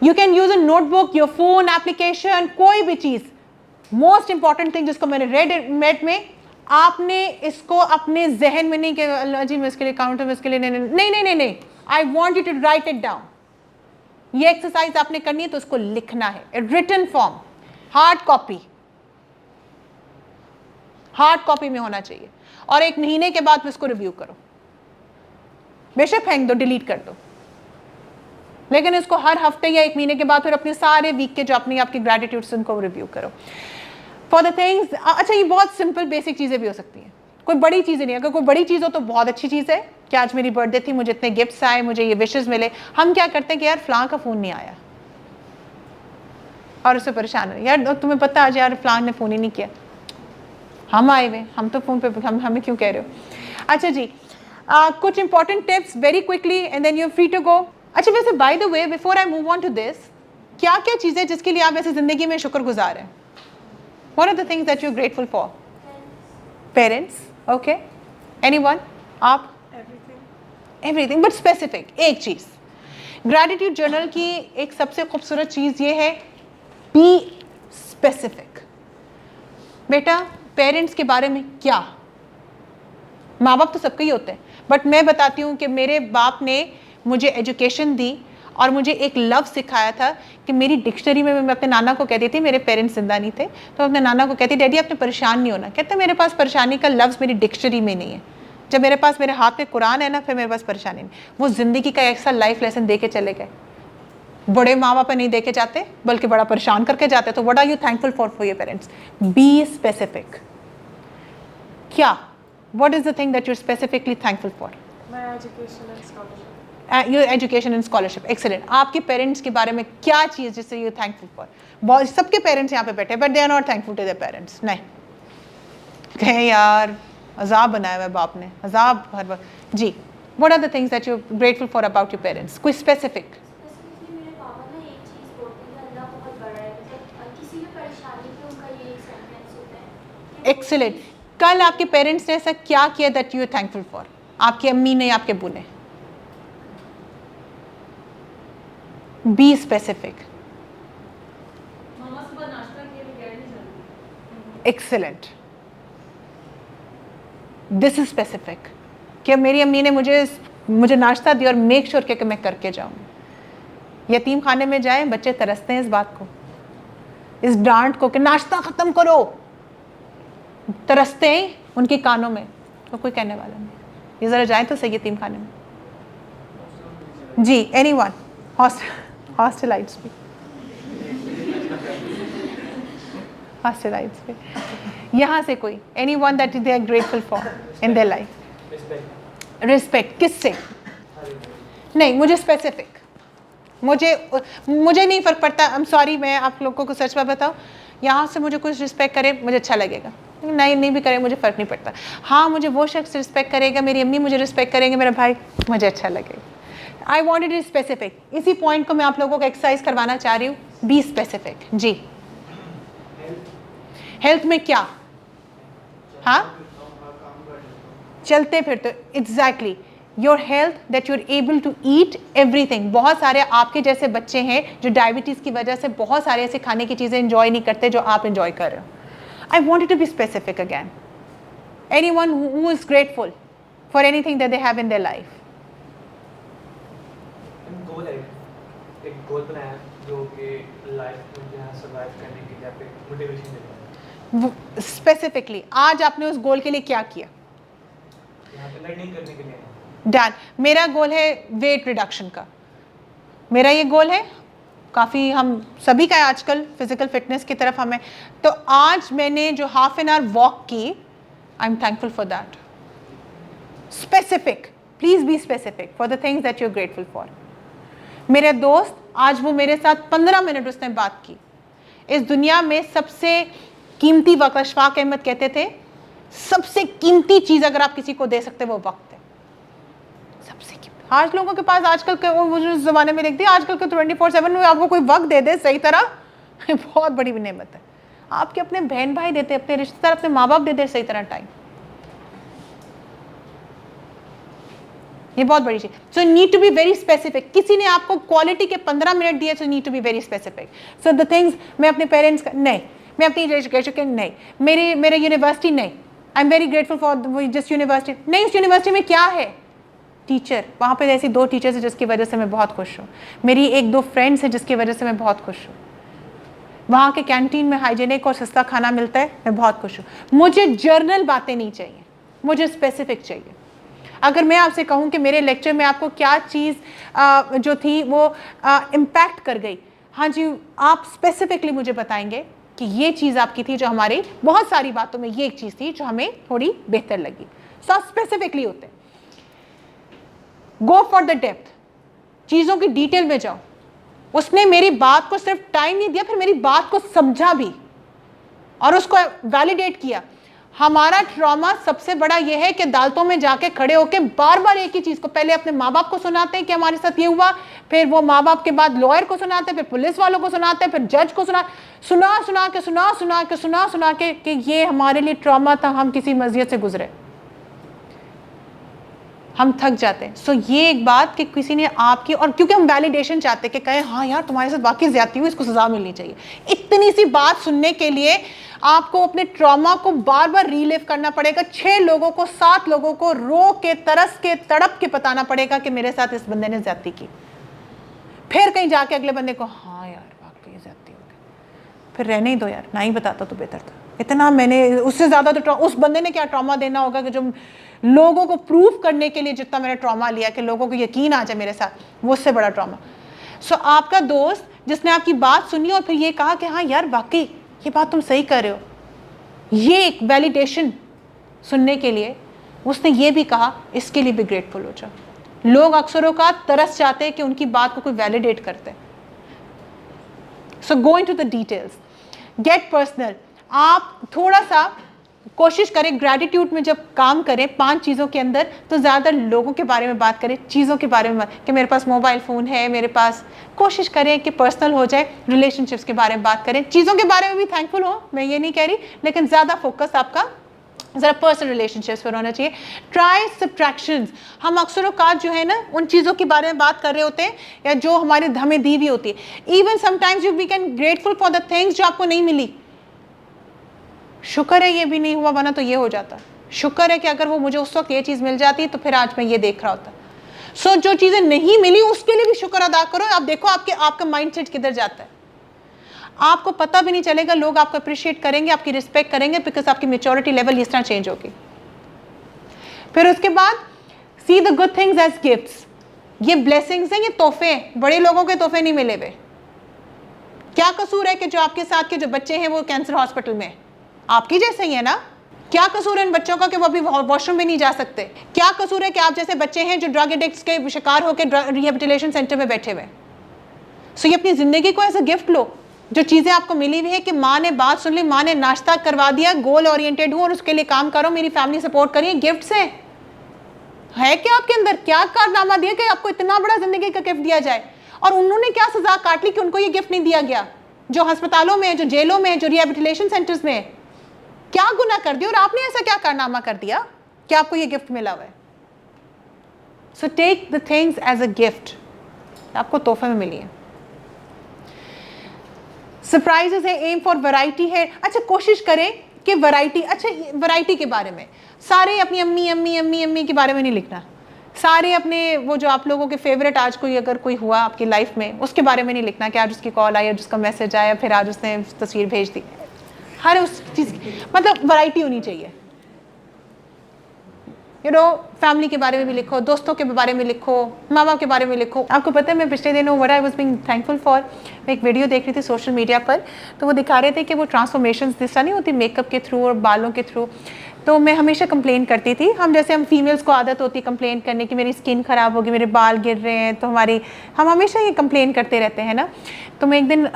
Speaker 1: You can use a notebook, your phone application, कोई भी चीज। मोस्ट इंपॉर्टेंट थिंग जिसको मैंने रेड में, आपने इसको अपने जहन में नहीं कि अल्लाह जी मैं इसके लिए काउंटर में इसके लिए नहीं, I want you to write it down. ये एक्सरसाइज आपने करनी है तो उसको लिखना है, रिटन फॉर्म, हार्ड कॉपी में होना चाहिए, और 1 महीने के बाद इसको रिव्यू करो, बेशक फेंक दो, डिलीट कर दो, लेकिन इसको हर हफ्ते या 1 महीने के बाद फिर अपने सारे वीक के जो अपनी आपकी ग्रेटिट्यूड्स उनको रिव्यू करो फॉर द थिंग्स। अच्छा ये बहुत सिंपल बेसिक चीज़ें भी हो सकती हैं, कोई बड़ी चीज़ें नहीं, अगर कोई बड़ी चीज़ हो तो बहुत अच्छी चीज़ है कि आज मेरी बर्थडे थी, मुझे इतने गिफ्ट्स आए, मुझे ये विशेस मिले। हम क्या करते हैं कि यार फलां का फ़ोन नहीं आया और उससे परेशान है, यार तुम्हें पता आज यार फलां ने फ़ोन ही नहीं किया, हम आए हुए, हम तो फ़ोन पे, हमें क्यों कह रहे हो। अच्छा जी कुछ important tips very quickly and then you are free to go. अच्छा वैसे by the way before I move on to this, क्या क्या चीज़ें जिसके लिए आप वैसे ज़िंदगी में शुक्रगुजार हैं? What are the things that you're grateful for? Parents. Okay. Anyone? आप? Everything. But specific. एक चीज। Gratitude journal की एक सबसे खूबसूरत चीज ये है, be specific. बेटा पेरेंट्स के बारे में क्या? माँ बाप तो सबके ही होते हैं, बट मैं बताती हूँ कि मेरे बाप ने मुझे एजुकेशन दी और मुझे एक लफ्ज़ सिखाया था कि मेरी डिक्शनरी में मैं अपने नाना को कहती थी, मेरे पेरेंट्स जिंदा नहीं थे तो अपने नाना को कहती, डैडी आपने परेशान नहीं होना। कहते मेरे पास परेशानी का लफ्ज़ मेरी डिक्शनरी में नहीं है, जब मेरे पास मेरे हाथ में कुरान है ना फिर मेरे पास परेशानी नहीं। वो ज़िंदगी का ऐसा लाइफ लेसन दे के चले गए, बड़े माँ बाप नहीं दे के जाते बल्कि बड़ा परेशान करके जाते। तो what are you thankful for your parents? Be specific. क्या, what is the thing that you are specifically thankful for? Your education and scholarship. Excellent. आपके पेरेंट्स के बारे में क्या चीज़ जिससे यू थैंकफुल फॉर? बहुत सबके पेरेंट्स यहाँ पे बैठे but they are not thankful to their parents. नहीं कहे यार अजाब बनाया हुआ बाप ने, अजाब हर वक्त। जी what are the things that you grateful for about your parents? कोई स्पेसिफिक? एक्सीलेंट। कल आपके पेरेंट्स ने ऐसा क्या किया that you are thankful for? आपकी अम्मी ने, आपके अब्बू ने? Be specific. Excellent. This is specific. कि मेरी अम्मी ने मुझे नाश्ता दिया और मेक श्योर कि मैं करके जाऊँ। यतीम खाने में जाएं, बच्चे तरसते हैं इस बात को, इस डांट को कि नाश्ता ख़त्म करो, तरसते हैं उनके कानों में, तो कोई कहने वाला नहीं। ये ज़रा जाएं तो सही यतीम खाने में। जी, एनीवन, हॉस्टलाइट्स पे, हॉस्टलाइट्स पे, यहाँ से कोई, anyone that they are grateful for in their life. Respect किससे? नहीं, मुझे स्पेसिफिक, मुझे नहीं फ़र्क पड़ता। आई एम सॉरी, मैं आप लोगों को सच बात बताऊँ, यहाँ से मुझे कुछ रिस्पेक्ट करे मुझे अच्छा लगेगा, नहीं भी करे मुझे फ़र्क नहीं पड़ता। हाँ, मुझे वो शख्स रिस्पेक्ट करेगा, मेरी अम्मी मुझे रिस्पेक्ट करेंगे, मेरा भाई, मुझे अच्छा लगेगा। I want it is specific. इसी पॉइंट को मैं आप लोगों को एक्सरसाइज करवाना चाह रही हूँ। Be specific. जी, हेल्थ में क्या? हाँ, चलते फिरते, exactly, your health, that you are able to eat everything. बहुत सारे आपके जैसे बच्चे हैं जो डायबिटीज़ की वजह से बहुत सारे ऐसे खाने की चीज़ें इंजॉय नहीं करते जो आप इंजॉय कर रहे हो। I want it to be specific again. Anyone who is grateful for anything that they have in their life.
Speaker 2: गोल है, एक गोल बनाया जो कि लाइफ में यहाँ सर्वाइव करने के लिए आपको मोटिवेशन देता है।
Speaker 1: Specifically, आज आपने उस गोल के लिए क्या किया?
Speaker 2: यहाँ पे लर्निंग करने के लिए।
Speaker 1: डन। मेरा गोल है वेट रिडक्शन का। मेरा ये गोल है, काफ़ी हम सभी का है आजकल फिजिकल फिटनेस की तरफ हमें। तो आज मैंने जो हाफ एन आवर वॉक की, I am thankful for that. Specific, please be specific for the things that you are grateful for. मेरे दोस्त, आज वो मेरे साथ 15 मिनट उसने बात की। इस दुनिया में सबसे कीमती वक्त, अशफाक अहमद कहते थे, सबसे कीमती चीज़ अगर आप किसी को दे सकते वो वक्त है, सबसे कीमती। आज लोगों के पास आजकल के, वो उस ज़माने में लिखती है, आजकल के 24/7 में आपको कोई वक्त दे दे सही तरह, बहुत बड़ी नेमत है। आपके अपने बहन भाई देते, अपने रिश्तेदार, अपने माँ बाप दे दे सही तरह टाइम, ये बहुत बड़ी चीज। So need to be very specific. किसी ने आपको क्वालिटी के 15 मिनट दिए, so need to be very specific. So the things, मैं अपने पेरेंट्स का नहीं, मैं अपनी एजुकेशन नहीं, मेरे यूनिवर्सिटी नहीं, I am very grateful for just university नहीं। उस यूनिवर्सिटी में क्या है? टीचर, वहाँ पे ऐसी 2 टीचर्स हैं जिसकी वजह से मैं बहुत खुश हूँ। मेरी 1-2 फ्रेंड्स हैं जिसकी वजह से मैं बहुत खुश हूँ। वहाँ के कैंटीन में हाइजीनिक और सस्ता खाना मिलता है, मैं बहुत खुश हूँ। मुझे जर्नल बातें नहीं चाहिए, मुझे स्पेसिफिक चाहिए। अगर मैं आपसे कहूँ कि मेरे लेक्चर में आपको क्या चीज़ जो थी वो इम्पैक्ट कर गई, हाँ जी, आप स्पेसिफिकली मुझे बताएंगे कि ये चीज़ आपकी थी जो हमारी बहुत सारी बातों में ये एक चीज़ थी जो हमें थोड़ी बेहतर लगी। सो आप स्पेसिफिकली होते, गो फॉर द डेप्थ, चीज़ों की डिटेल में जाओ। उसने मेरी बात को सिर्फ टाइम नहीं दिया, फिर मेरी बात को समझा भी और उसको वैलिडेट किया। हमारा ट्रॉमा सबसे बड़ा यह है कि अदालतों में जाके खड़े होकर बार बार एक ही चीज़ को, पहले अपने माँ बाप को सुनाते हैं कि हमारे साथ ये हुआ, फिर वो माँ बाप के बाद लॉयर को सुनाते हैं, फिर पुलिस वालों को सुनाते हैं, फिर जज को सुना के कि ये हमारे लिए ट्रॉमा था, हम किसी मस्जिद से गुजरे, हम थक जाते हैं। सो ये एक बात कि किसी ने आपकी, और क्योंकि हम वैलिडेशन चाहते कि कहें हाँ यार तुम्हारे साथ वाकई ज्यादती हुई, इसको सजा मिलनी चाहिए। इतनी सी बात सुनने के लिए आपको अपने ट्रॉमा को बार बार रीलिव करना पड़ेगा। 6 लोगों को, 7 लोगों को रो के, तरस के, तड़प के बताना पड़ेगा कि मेरे साथ इस बंदे ने ज्यादती की। फिर कहीं जाके अगले बंदे को, हाँ यार वाकई ज्यादती हो गई, फिर रहने ही दो यार, ना ही बताता तो बेहतर था। इतना मैंने, उससे ज्यादा तो उस बंदे ने क्या ट्रॉमा देना होगा कि जो लोगों को प्रूफ करने के लिए जितना मैंने ट्रॉमा लिया कि लोगों को यकीन आ जाए मेरे साथ, वो उससे बड़ा ट्रॉमा। सो आपका दोस्त जिसने आपकी बात सुनी और फिर ये कहा कि हाँ यार वाकई ये बात तुम सही कर रहे हो, ये एक वैलिडेशन सुनने के लिए उसने ये भी कहा, इसके लिए भी ग्रेटफुल हो जाओ। लोग अक्सरों का तरस जाते हैं कि उनकी बात को कोई वैलिडेट करते। So go into the details, get personal. आप थोड़ा सा कोशिश करें ग्रैटिट्यूड में जब काम करें 5 चीज़ों के अंदर, तो ज़्यादा लोगों के बारे में बात करें, चीज़ों के बारे में कि मेरे पास मोबाइल फ़ोन है, मेरे पास, कोशिश करें कि पर्सनल हो जाए। रिलेशनशिप्स के बारे में बात करें, चीज़ों के बारे में भी थैंकफुल हो, मैं ये नहीं कह रही, लेकिन ज़्यादा फोकस आपका ज़रा पर्सनल रिलेशनशिप्स पर होना चाहिए। Try subtractions. हम अक्सर औकात जो है ना उन चीज़ों के बारे में बात कर रहे होते हैं या जो हमारे हमें दी हुई होती है। Even sometimes you we can grateful for the things जो आपको नहीं मिली। शुक्र है ये भी नहीं हुआ, वरना तो ये हो जाता। शुक्र है कि अगर वो मुझे उस वक्त ये चीज़ मिल जाती तो फिर आज मैं ये देख रहा होता। सो जो चीज़ें नहीं मिली उसके लिए भी शुक्र अदा करो। आप देखो आपका माइंडसेट किधर जाता है, आपको पता भी नहीं चलेगा, लोग आपको अप्रिशिएट करेंगे, आपकी रिस्पेक्ट करेंगे, बिकॉज आपकी मेच्योरिटी लेवल इस तरह चेंज होगी। फिर उसके बाद see the good things as gifts. ये ब्लेसिंग्स हैं, ये तोहफे हैं, बड़े लोगों के तोहफे नहीं मिले हुए। क्या कसूर है कि जो आपके साथ के जो बच्चे हैं वो कैंसर हॉस्पिटल में आपकी जैसे ही है ना? क्या कसूर है इन बच्चों का कि वो अभी वॉशरूम में नहीं जा सकते? क्या कसूर है कि आप जैसे बच्चे हैं जो ड्रग एडिक्ट्स के शिकार होकर रिहेबिलिटेशन सेंटर में बैठे हुए? सो ये अपनी ज़िंदगी को ऐसा गिफ्ट लो। जो चीज़ें आपको मिली हुई है कि माँ ने बात सुन ली, माँ ने नाश्ता करवा दिया, गोल ओरिएंटेड हूँ और उसके लिए काम करो, मेरी फैमिली सपोर्ट करिए, गिफ्ट्स हैं। है क्या आपके अंदर? क्या कारनामा दिया कि आपको इतना बड़ा जिंदगी का गिफ्ट दिया जाए? और उन्होंने क्या सजा काट ली कि उनको ये गिफ्ट नहीं दिया गया? जो अस्पतालों में, जो जेलों में, जो रिहेबिलिटेशन सेंटर्स में, क्या गुनाह कर दिया और आपने ऐसा क्या कारनामा कर दिया कि आपको ये गिफ्ट मिला हुआ है? So take the things as a gift, आपको तोहफे में मिली है। सरप्राइजेस है, एम फॉर वैरायटी है। अच्छा, कोशिश करें कि वैरायटी, अच्छा वैरायटी के बारे में सारे अपनी अम्मी अम्मी अम्मी अम्मी के बारे में नहीं लिखना। सारे अपने वो जो आप लोगों के फेवरेट आज कोई अगर कोई हुआ आपकी लाइफ में उसके बारे में नहीं लिखना कि आज उसकी कॉल आई, आज उसका मैसेज आया, फिर आज उसने तस्वीर भेज दी। हर उस चीज़ मतलब वैरायटी होनी चाहिए। यू नो, फैमिली के बारे में भी लिखो, दोस्तों के बारे में लिखो, माँ बाप के बारे में लिखो। आपको पता है मैं पिछले दिनों what I was being thankful for, मैं एक वीडियो देख रही थी सोशल मीडिया पर, तो वो दिखा रहे थे कि वो ट्रांसफॉर्मेशंस जिस तरह नहीं होती मेकअप के थ्रू और बालों के थ्रू। तो मैं हमेशा कंप्लेन करती थी, हम फीमेल्स को आदत होती है कंप्लेन करने की, मेरी स्किन ख़राब होगी, मेरे बाल गिर रहे हैं, तो हम हमेशा ये कंप्लेन करते रहते हैं ना। तो मैं एक दिन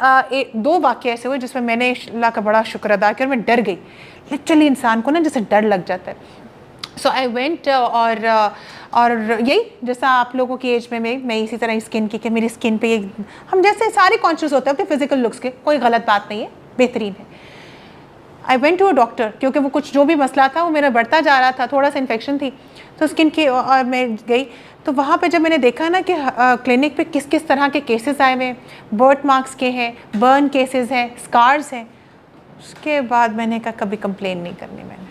Speaker 1: दो वाक़ये ऐसे हुए जिसमें मैंने अल्लाह का बड़ा शुक्र अदा किया और मैं डर गई। लिटरली इंसान को ना जैसे डर लग जाता है। सो आई वेंट और यही जैसा आप लोगों की एज में मैं इसी तरह स्किन की कि मेरी स्किन पे ये हम जैसे सारे कॉन्शियस होते हैं अपने फिजिकल लुक्स के, कोई गलत बात नहीं है, बेहतरीन है। I went to a doctor क्योंकि वो कुछ जो भी मसला था वो मेरा बढ़ता जा रहा था, थोड़ा सा इन्फेक्शन थी तो स्किन की, और मैं गई तो वहाँ पे जब मैंने देखा ना कि क्लिनिक पे किस किस तरह के केसेस आए हुए, बर्थ मार्क्स के हैं, बर्न केसेस हैं, स्कार्स हैं, उसके बाद मैंने कहा कभी कंप्लेन नहीं करनी मैंने।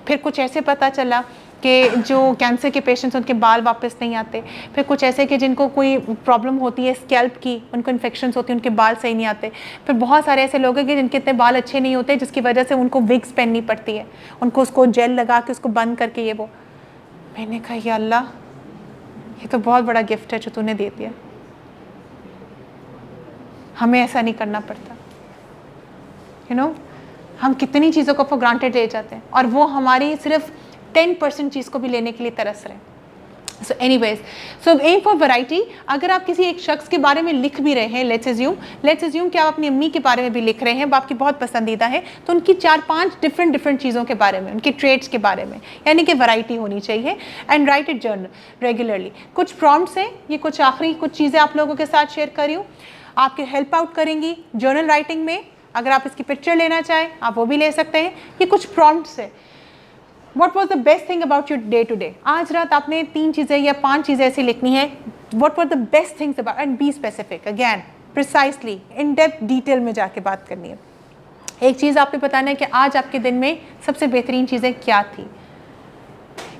Speaker 1: फिर कुछ ऐसे पता चला कि जो कैंसर के पेशेंट्स उनके बाल वापस नहीं आते, फिर कुछ ऐसे कि जिनको कोई प्रॉब्लम होती है स्कैल्प की, उनको इन्फेक्शंस होती है, उनके बाल सही नहीं आते, फिर बहुत सारे ऐसे लोग हैं कि जिनके इतने बाल अच्छे नहीं होते जिसकी वजह से उनको विग्स पहननी पड़ती है, उनको उसको जेल लगा के उसको बंद करके ये वो। मैंने कहा या अल्लाह, ये तो बहुत बड़ा गिफ्ट है जो तूने दे दिया, हमें ऐसा नहीं करना पड़ता। यू नो, हम कितनी चीज़ों को फॉर ग्रांटेड ले जाते हैं और वो हमारी सिर्फ 10% चीज़ को भी लेने के लिए तरस रहे हैं। So anyways, so am for variety. अगर आप किसी एक शख्स के बारे में लिख भी रहे हैं, लेट्स अज्यूम कि आप अपनी अम्मी के बारे में भी लिख रहे हैं, वो आपकी बहुत पसंदीदा है, तो उनकी 4-5 डिफरेंट चीज़ों के बारे में, उनके ट्रेड्स के बारे में, यानी कि वैरायटी होनी चाहिए। And right it journal regularly. कुछ प्रॉम्प्ट्स हैं, ये कुछ आखिरी कुछ चीज़ें आप लोगों के साथ शेयर कर रही हूँ, आपके हेल्प आउट करेंगी जर्नल राइटिंग में। अगर आप इसकी पिक्चर लेना चाहें आप वो भी ले सकते हैं। ये कुछ प्रॉम्प्ट्स है। What was the best thing about your day to day? आज रात आपने 3 चीज़ें या 5 चीज़ें ऐसी लिखनी है। What were the best things about, and be specific again, precisely, in depth detail में जाके बात करनी है। एक चीज़ आपने बताना है कि आज आपके दिन में सबसे बेहतरीन चीज़ें क्या थी।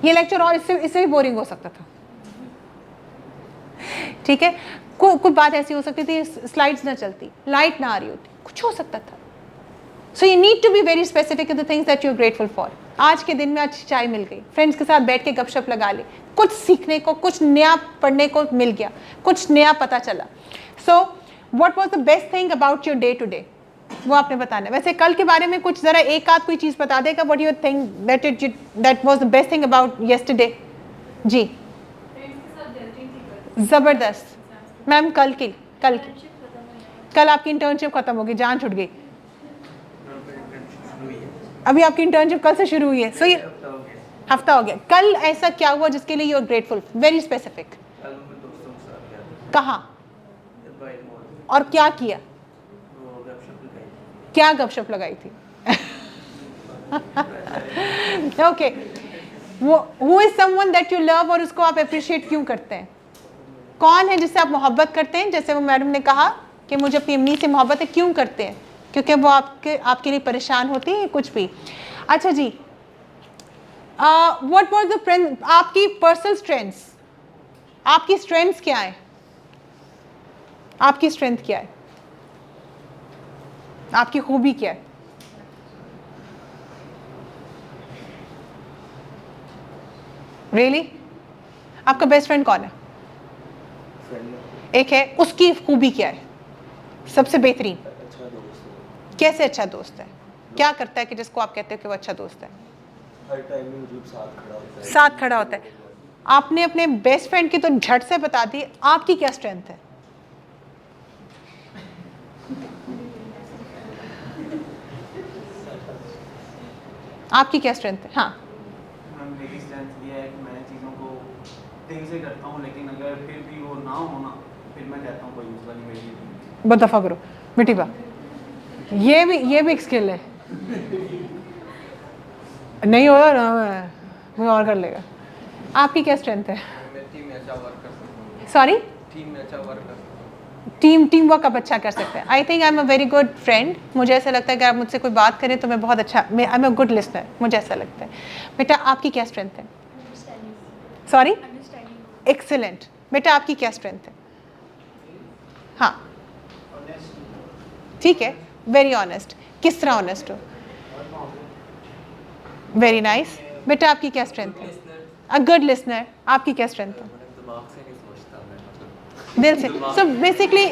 Speaker 1: ये लेक्चर और इससे भी बोरिंग हो सकता था, ठीक है। कोई बात ऐसी हो सकती थी स्लाइड्स ना चलती, लाइट ना आ रही होती, कुछ हो सकता था। So you need to be very specific in the things that you are grateful for. आज के दिन में अच्छी चाय मिल गई, फ्रेंड्स के साथ बैठ के गपशप लगा ली, कुछ सीखने को, कुछ नया पढ़ने को मिल गया, कुछ नया पता चला। So what was the best thing about your day today, वो आपने बताना है। वैसे कल के बारे में कुछ ज़रा एक आध कोई चीज़ बता देगा, what you think that was the best thing about yesterday. जी ज़बरदस्त मैम। कल आपकी इंटर्नशिप खत्म होगी, जान छूट गई। अभी आपकी इंटर्नशिप कल से शुरू हुई है। सो ये हफ्ता हो गया। कल ऐसा क्या हुआ जिसके लिए you are grateful? Very specific. कहाँ और क्या किया? क्या गपशप लगाई थी? Okay, who is someone that you love, और उसको आप अप्रिशिएट क्यों करते हैं? कौन है जिससे आप मोहब्बत करते हैं? जैसे वो मैडम ने कहा कि मुझे अपनी अम्मी से मोहब्बत है, क्यों करते हैं? क्योंकि वो आपके लिए परेशान होती है, कुछ भी। अच्छा जी, व्हाट वाज द आपकी पर्सनल स्ट्रेंथ्स, आपकी स्ट्रेंथ्स क्या है? आपकी स्ट्रेंथ क्या है? आपकी खूबी क्या है? रियली? आपका बेस्ट फ्रेंड कौन है? एक है, उसकी खूबी क्या है सबसे बेहतरीन?
Speaker 3: अच्छा दोस्त है।
Speaker 1: कैसे अच्छा दोस्त है? क्या करता है कि जिसको आप कहते हो कि वो अच्छा दोस्त है?
Speaker 3: हर टाइम में मतलब साथ खड़ा होता है।
Speaker 1: साथ खड़ा होता है। आपने अपने बेस्ट फ्रेंड की तो झट से बता दी, आपकी क्या स्ट्रेंथ है? आपकी क्या स्ट्रेंथ है? हाँ,
Speaker 4: मेरी स्ट्रेंथ ये है कि मैं चीज़ों को तेजी से करता हूँ, लेकिन अगर फिर भी वो ना हो ना, फिर मैं कहता हूँ कोई मसला नहीं, मेरी
Speaker 1: बहुत दफा करो मिट्टी बा, ये भी एक स्किल है। नहीं होगा ना, कोई और कर लेगा। आपकी क्या स्ट्रेंथ है?
Speaker 5: मैं टीम में अच्छा वर्क कर सकता हूँ।
Speaker 1: सॉरी?
Speaker 5: टीम में अच्छा वर्क कर सकता हूँ।
Speaker 1: टीम वर्क आप अच्छा कर सकते हैं। I think I am a very good friend. मुझे ऐसा लगता है कि आप मुझसे कोई बात करें तो मैं बहुत अच्छा, I am a good listener, मुझे ऐसा लगता है। बेटा आपकी क्या स्ट्रेंथ है? सॉरी? एक्सीलेंट। बेटा आपकी क्या स्ट्रेंथ है? हाँ ठीक है, वेरी ऑनेस्ट। किस तरह ऑनेस्ट हो? Very nice. बेटा आपकी क्या स्ट्रेंथ है? A good listener. आपकी क्या स्ट्रेंथ है?
Speaker 5: दिमाग से नहीं सोचता मैं, मतलब
Speaker 1: दिल से। So basically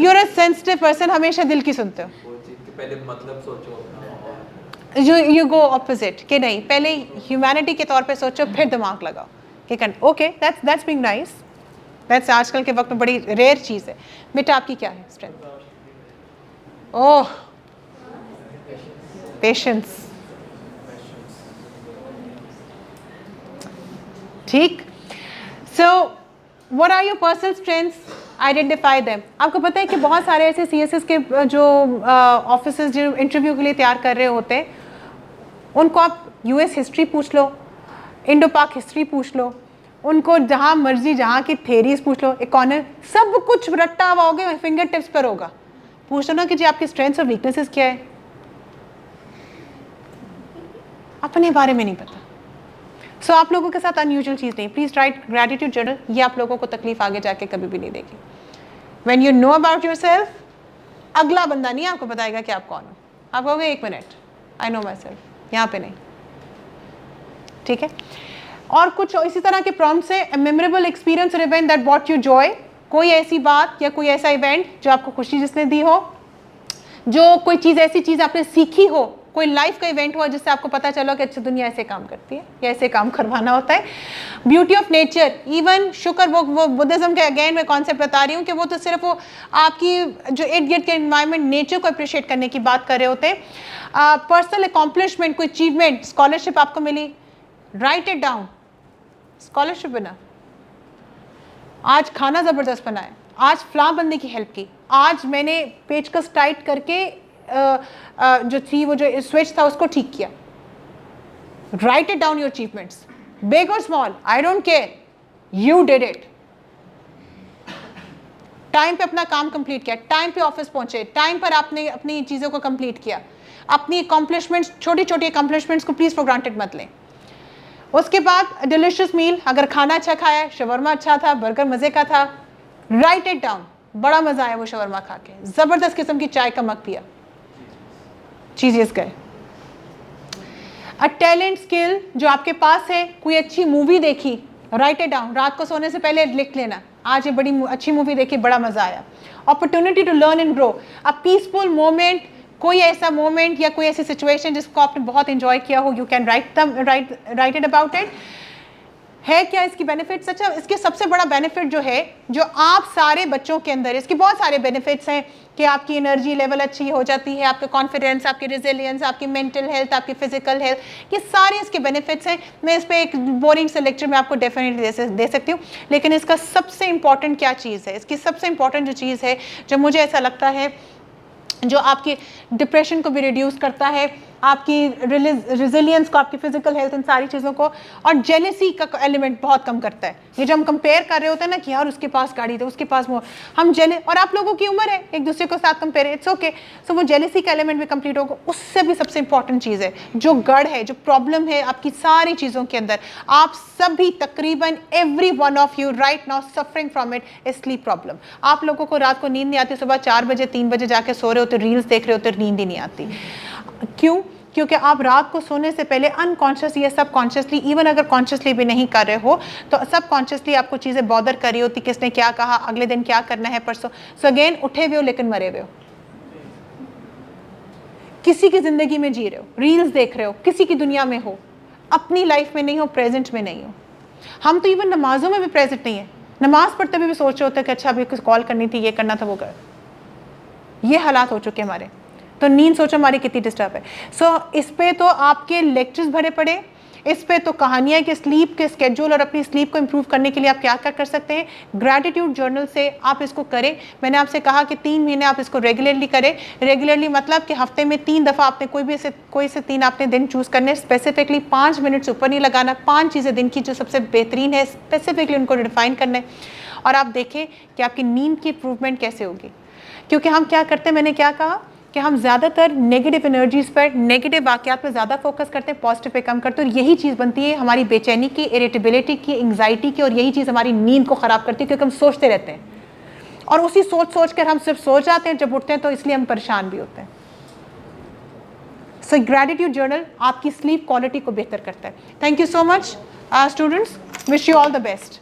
Speaker 1: you are a sensitive person, हमेशा दिल की सुनते हो।
Speaker 5: वो चीज़ के पहले मतलब सोचो अपना, और
Speaker 1: यू गो ऑपोजिट कि नहीं, पहले ह्यूमैनिटी के तौर पे सोचो फिर दिमाग लगाओ कि कर। Okay, that's being nice. That's आजकल के वक्त में बड़ी रेयर चीज़ है। बेटा आपकी क्या है स्ट्रेंथ? Oh, patience. ठीक। So what are your personal strengths? Identify them. आपको पता है कि बहुत सारे ऐसे CSS के जो ऑफिसर्स जो इंटरव्यू के लिए तैयार कर रहे होते हैं, उनको आप US हिस्ट्री पूछ लो, इंडो पाक हिस्ट्री पूछ लो, उनको जहाँ मर्जी जहाँ की थेरीज पूछ लो, इकोनॉमी, सब कुछ रट्टा हुआ होगा, फिंगर टिप्स पर होगा। पूछ लो ना कि जी आपकी स्ट्रेंथ्स और वीकनेसेस क्या है, अपने बारे में नहीं पता। सो आप लोगों के साथ अनयूजुअल चीज़ नहीं। प्लीज़ राइट ग्रैटिट्यूड जर्नल, ये आप लोगों को तकलीफ आगे जाके कभी भी नहीं देगी। When you know about yourself, अगला बंदा नहीं आपको बताएगा कि आप कौन हो। आप कहोगे 1 minute, I know my self, यहाँ पे नहीं। ठीक है। और कुछ इसी तरह के प्रॉम्प्ट्स है। मेमोरेबल एक्सपीरियंस और event that brought you Joy. कोई ऐसी बात या कोई ऐसा इवेंट जो आपको खुशी जिसने दी हो, जो कोई चीज़ ऐसी चीज़ आपने सीखी हो, कोई लाइफ का इवेंट हुआ जिससे आपको पता चलो कि अच्छा दुनिया ऐसे काम करती है या ऐसे काम करवाना होता है। ब्यूटी ऑफ नेचर, इवन शुक्र, वो बुद्धिज्म के अगेन मैं कॉन्सेप्ट बता रही हूँ कि वो तो सिर्फ वो आपकी जो इर्द गिर्द के एनवायरनमेंट, नेचर को अप्रिशिएट करने की बात कर रहे होते हैं। पर्सनल अकॉम्प्लिशमेंट, कोई अचीवमेंट, स्कॉलरशिप आपको मिली, राइट इट डाउन। स्कॉलरशिप बना, आज खाना ज़बरदस्त बनाया, आज फलां बंदे की हेल्प की, आज मैंने पेचकस टाइट करके जो थी वो जो स्विच था उसको ठीक किया। Write it down your achievements, big और small, I don't care, you did it. Time पे अपना काम कंप्लीट किया, टाइम पे ऑफिस पहुंचे, टाइम पर आपने अपनी चीज़ों को कंप्लीट किया। अपनी अकॉम्प्लिशमेंट्स, छोटी छोटी अकॉम्प्लिशमेंट्स को प्लीज़ फॉर ग्रांटेड मत लें। उसके बाद डिलिशियस मील, अगर खाना अच्छा खाया, शवरमा अच्छा था, बर्गर मज़े का था, राइट इट डाउन, बड़ा मज़ा आया वो शवरमा खा के, ज़बरदस्त किस्म की चाय का मग पिया, चीज़ें गए। अ टैलेंट, स्किल जो आपके पास है, कोई अच्छी मूवी देखी, राइट इट डाउन, रात को सोने से पहले लिख लेना, आज ये बड़ी अच्छी मूवी देखी, बड़ा मज़ा आया। Opportunity to learn and grow, a peaceful moment, कोई ऐसा मोमेंट या कोई ऐसी सिचुएशन जिसको आपने बहुत इंजॉय किया हो, you can write it about it. है क्या इसकी बेनिफिट्स? अच्छा, इसके सबसे बड़ा बेनिफिट जो है, जो आप सारे बच्चों के अंदर, इसके बहुत सारे बेनिफिट्स हैं कि आपकी एनर्जी लेवल अच्छी हो जाती है, आपका कॉन्फिडेंस, आपकी रेजिलियंस, आपकी मेंटल हेल्थ, आपकी फिजिकल हेल्थ, ये सारे इसके बेनिफिट्स हैं। मैं इस पर एक बोरिंग से लेक्चर में आपको डेफिनेटली दे सकती हूँ, लेकिन इसका सबसे इंपॉर्टेंट क्या चीज़ है, इसकी सबसे इंपॉर्टेंट जो चीज़ है, जो मुझे ऐसा लगता है जो आपके डिप्रेशन को भी रिड्यूस करता है, आपकी रिजिलियंस को, आपकी फिजिकल हेल्थ, इन सारी चीज़ों को। और जेलसी का एलिमेंट बहुत कम करता है। ये जब हम कंपेयर कर रहे होते हैं ना कि यार उसके पास गाड़ी थी, उसके पास वो, हम जेले, और आप लोगों की उम्र है एक दूसरे को साथ कंपेयर, इट्स ओके। सो वो जेलसी का एलिमेंट भी कंप्लीट होगा। उससे भी सबसे इंपॉर्टेंट चीज़ है, जो गढ़ है, जो प्रॉब्लम है आपकी सारी चीज़ों के अंदर, आप सभी तकरीबन every one of you right now suffering from it is sleep problem. आप लोगों को रात को नींद नहीं आती, सुबह 4 बजे 3 बजे जाके सो रहे होते, रील्स देख रहे होते, नींद ही नहीं आती। क्यों? क्योंकि आप रात को सोने से पहले अनकॉन्शियसली या सबकॉन्शियसली, इवन अगर कॉन्शियसली भी नहीं कर रहे हो तो सबकॉन्शियसली आपको चीज़ें बॉदर कर रही होती, किसने क्या कहा, अगले दिन क्या करना है, परसों। सो अगेन, उठे हुए हो लेकिन मरे हुए हो, किसी की ज़िंदगी में जी रहे हो, रील्स देख रहे हो, किसी की दुनिया में हो, अपनी लाइफ में नहीं हो, प्रेजेंट में नहीं हो। हम तो इवन नमाजों में भी प्रेजेंट नहीं है। नमाज पढ़ते हुए भी सोच रहे होते हैं कि अच्छा अभी कुछ कॉल करनी थी, ये करना था, वो कर। ये हालात हो चुके हमारे। तो नींद सोचो हमारी कितनी डिस्टर्ब है। सो इस पे तो आपके लेक्चर्स भरे पड़े, इस पे तो कहानियाँ कि स्लीप के स्केड्यूल और अपनी स्लीप को इम्प्रूव करने के लिए आप क्या कर सकते हैं। ग्रैटिट्यूड जर्नल से आप इसको करें। मैंने आपसे कहा कि 3 महीने आप इसको रेगुलरली करें। रेगुलरली मतलब कि हफ्ते में 3 दफ़ा आपने कोई से 3 आपने दिन चूज़ करने, स्पेसिफिकली 5 मिनट से ऊपर नहीं लगाना। 5 चीज़ें दिन की जो सबसे बेहतरीन है, स्पेसिफिकली उनको डिफाइन करना है। और आप देखें कि आपकी नींद की इम्प्रूवमेंट कैसे होगी। क्योंकि हम क्या करते हैं, मैंने क्या कहा कि हम ज़्यादातर नेगेटिव एनर्जीज़ पर, नेगेटिव वाक़यात पर ज़्यादा फोकस करते हैं, पॉजिटिव पे कम करते हैं। और यही चीज़ बनती है हमारी बेचैनी की, इरिटेबिलिटी की, एंग्जाइटी की, और यही चीज़ हमारी नींद को ख़राब करती है क्योंकि हम सोचते रहते हैं और उसी सोच कर हम सिर्फ सो जाते हैं। जब उठते हैं तो इसलिए हम परेशान भी होते हैं। सो ग्रैटिट्यूड जर्नल आपकी स्लीप क्वालिटी को बेहतर करता है। Thank you so much students, wish you all the best.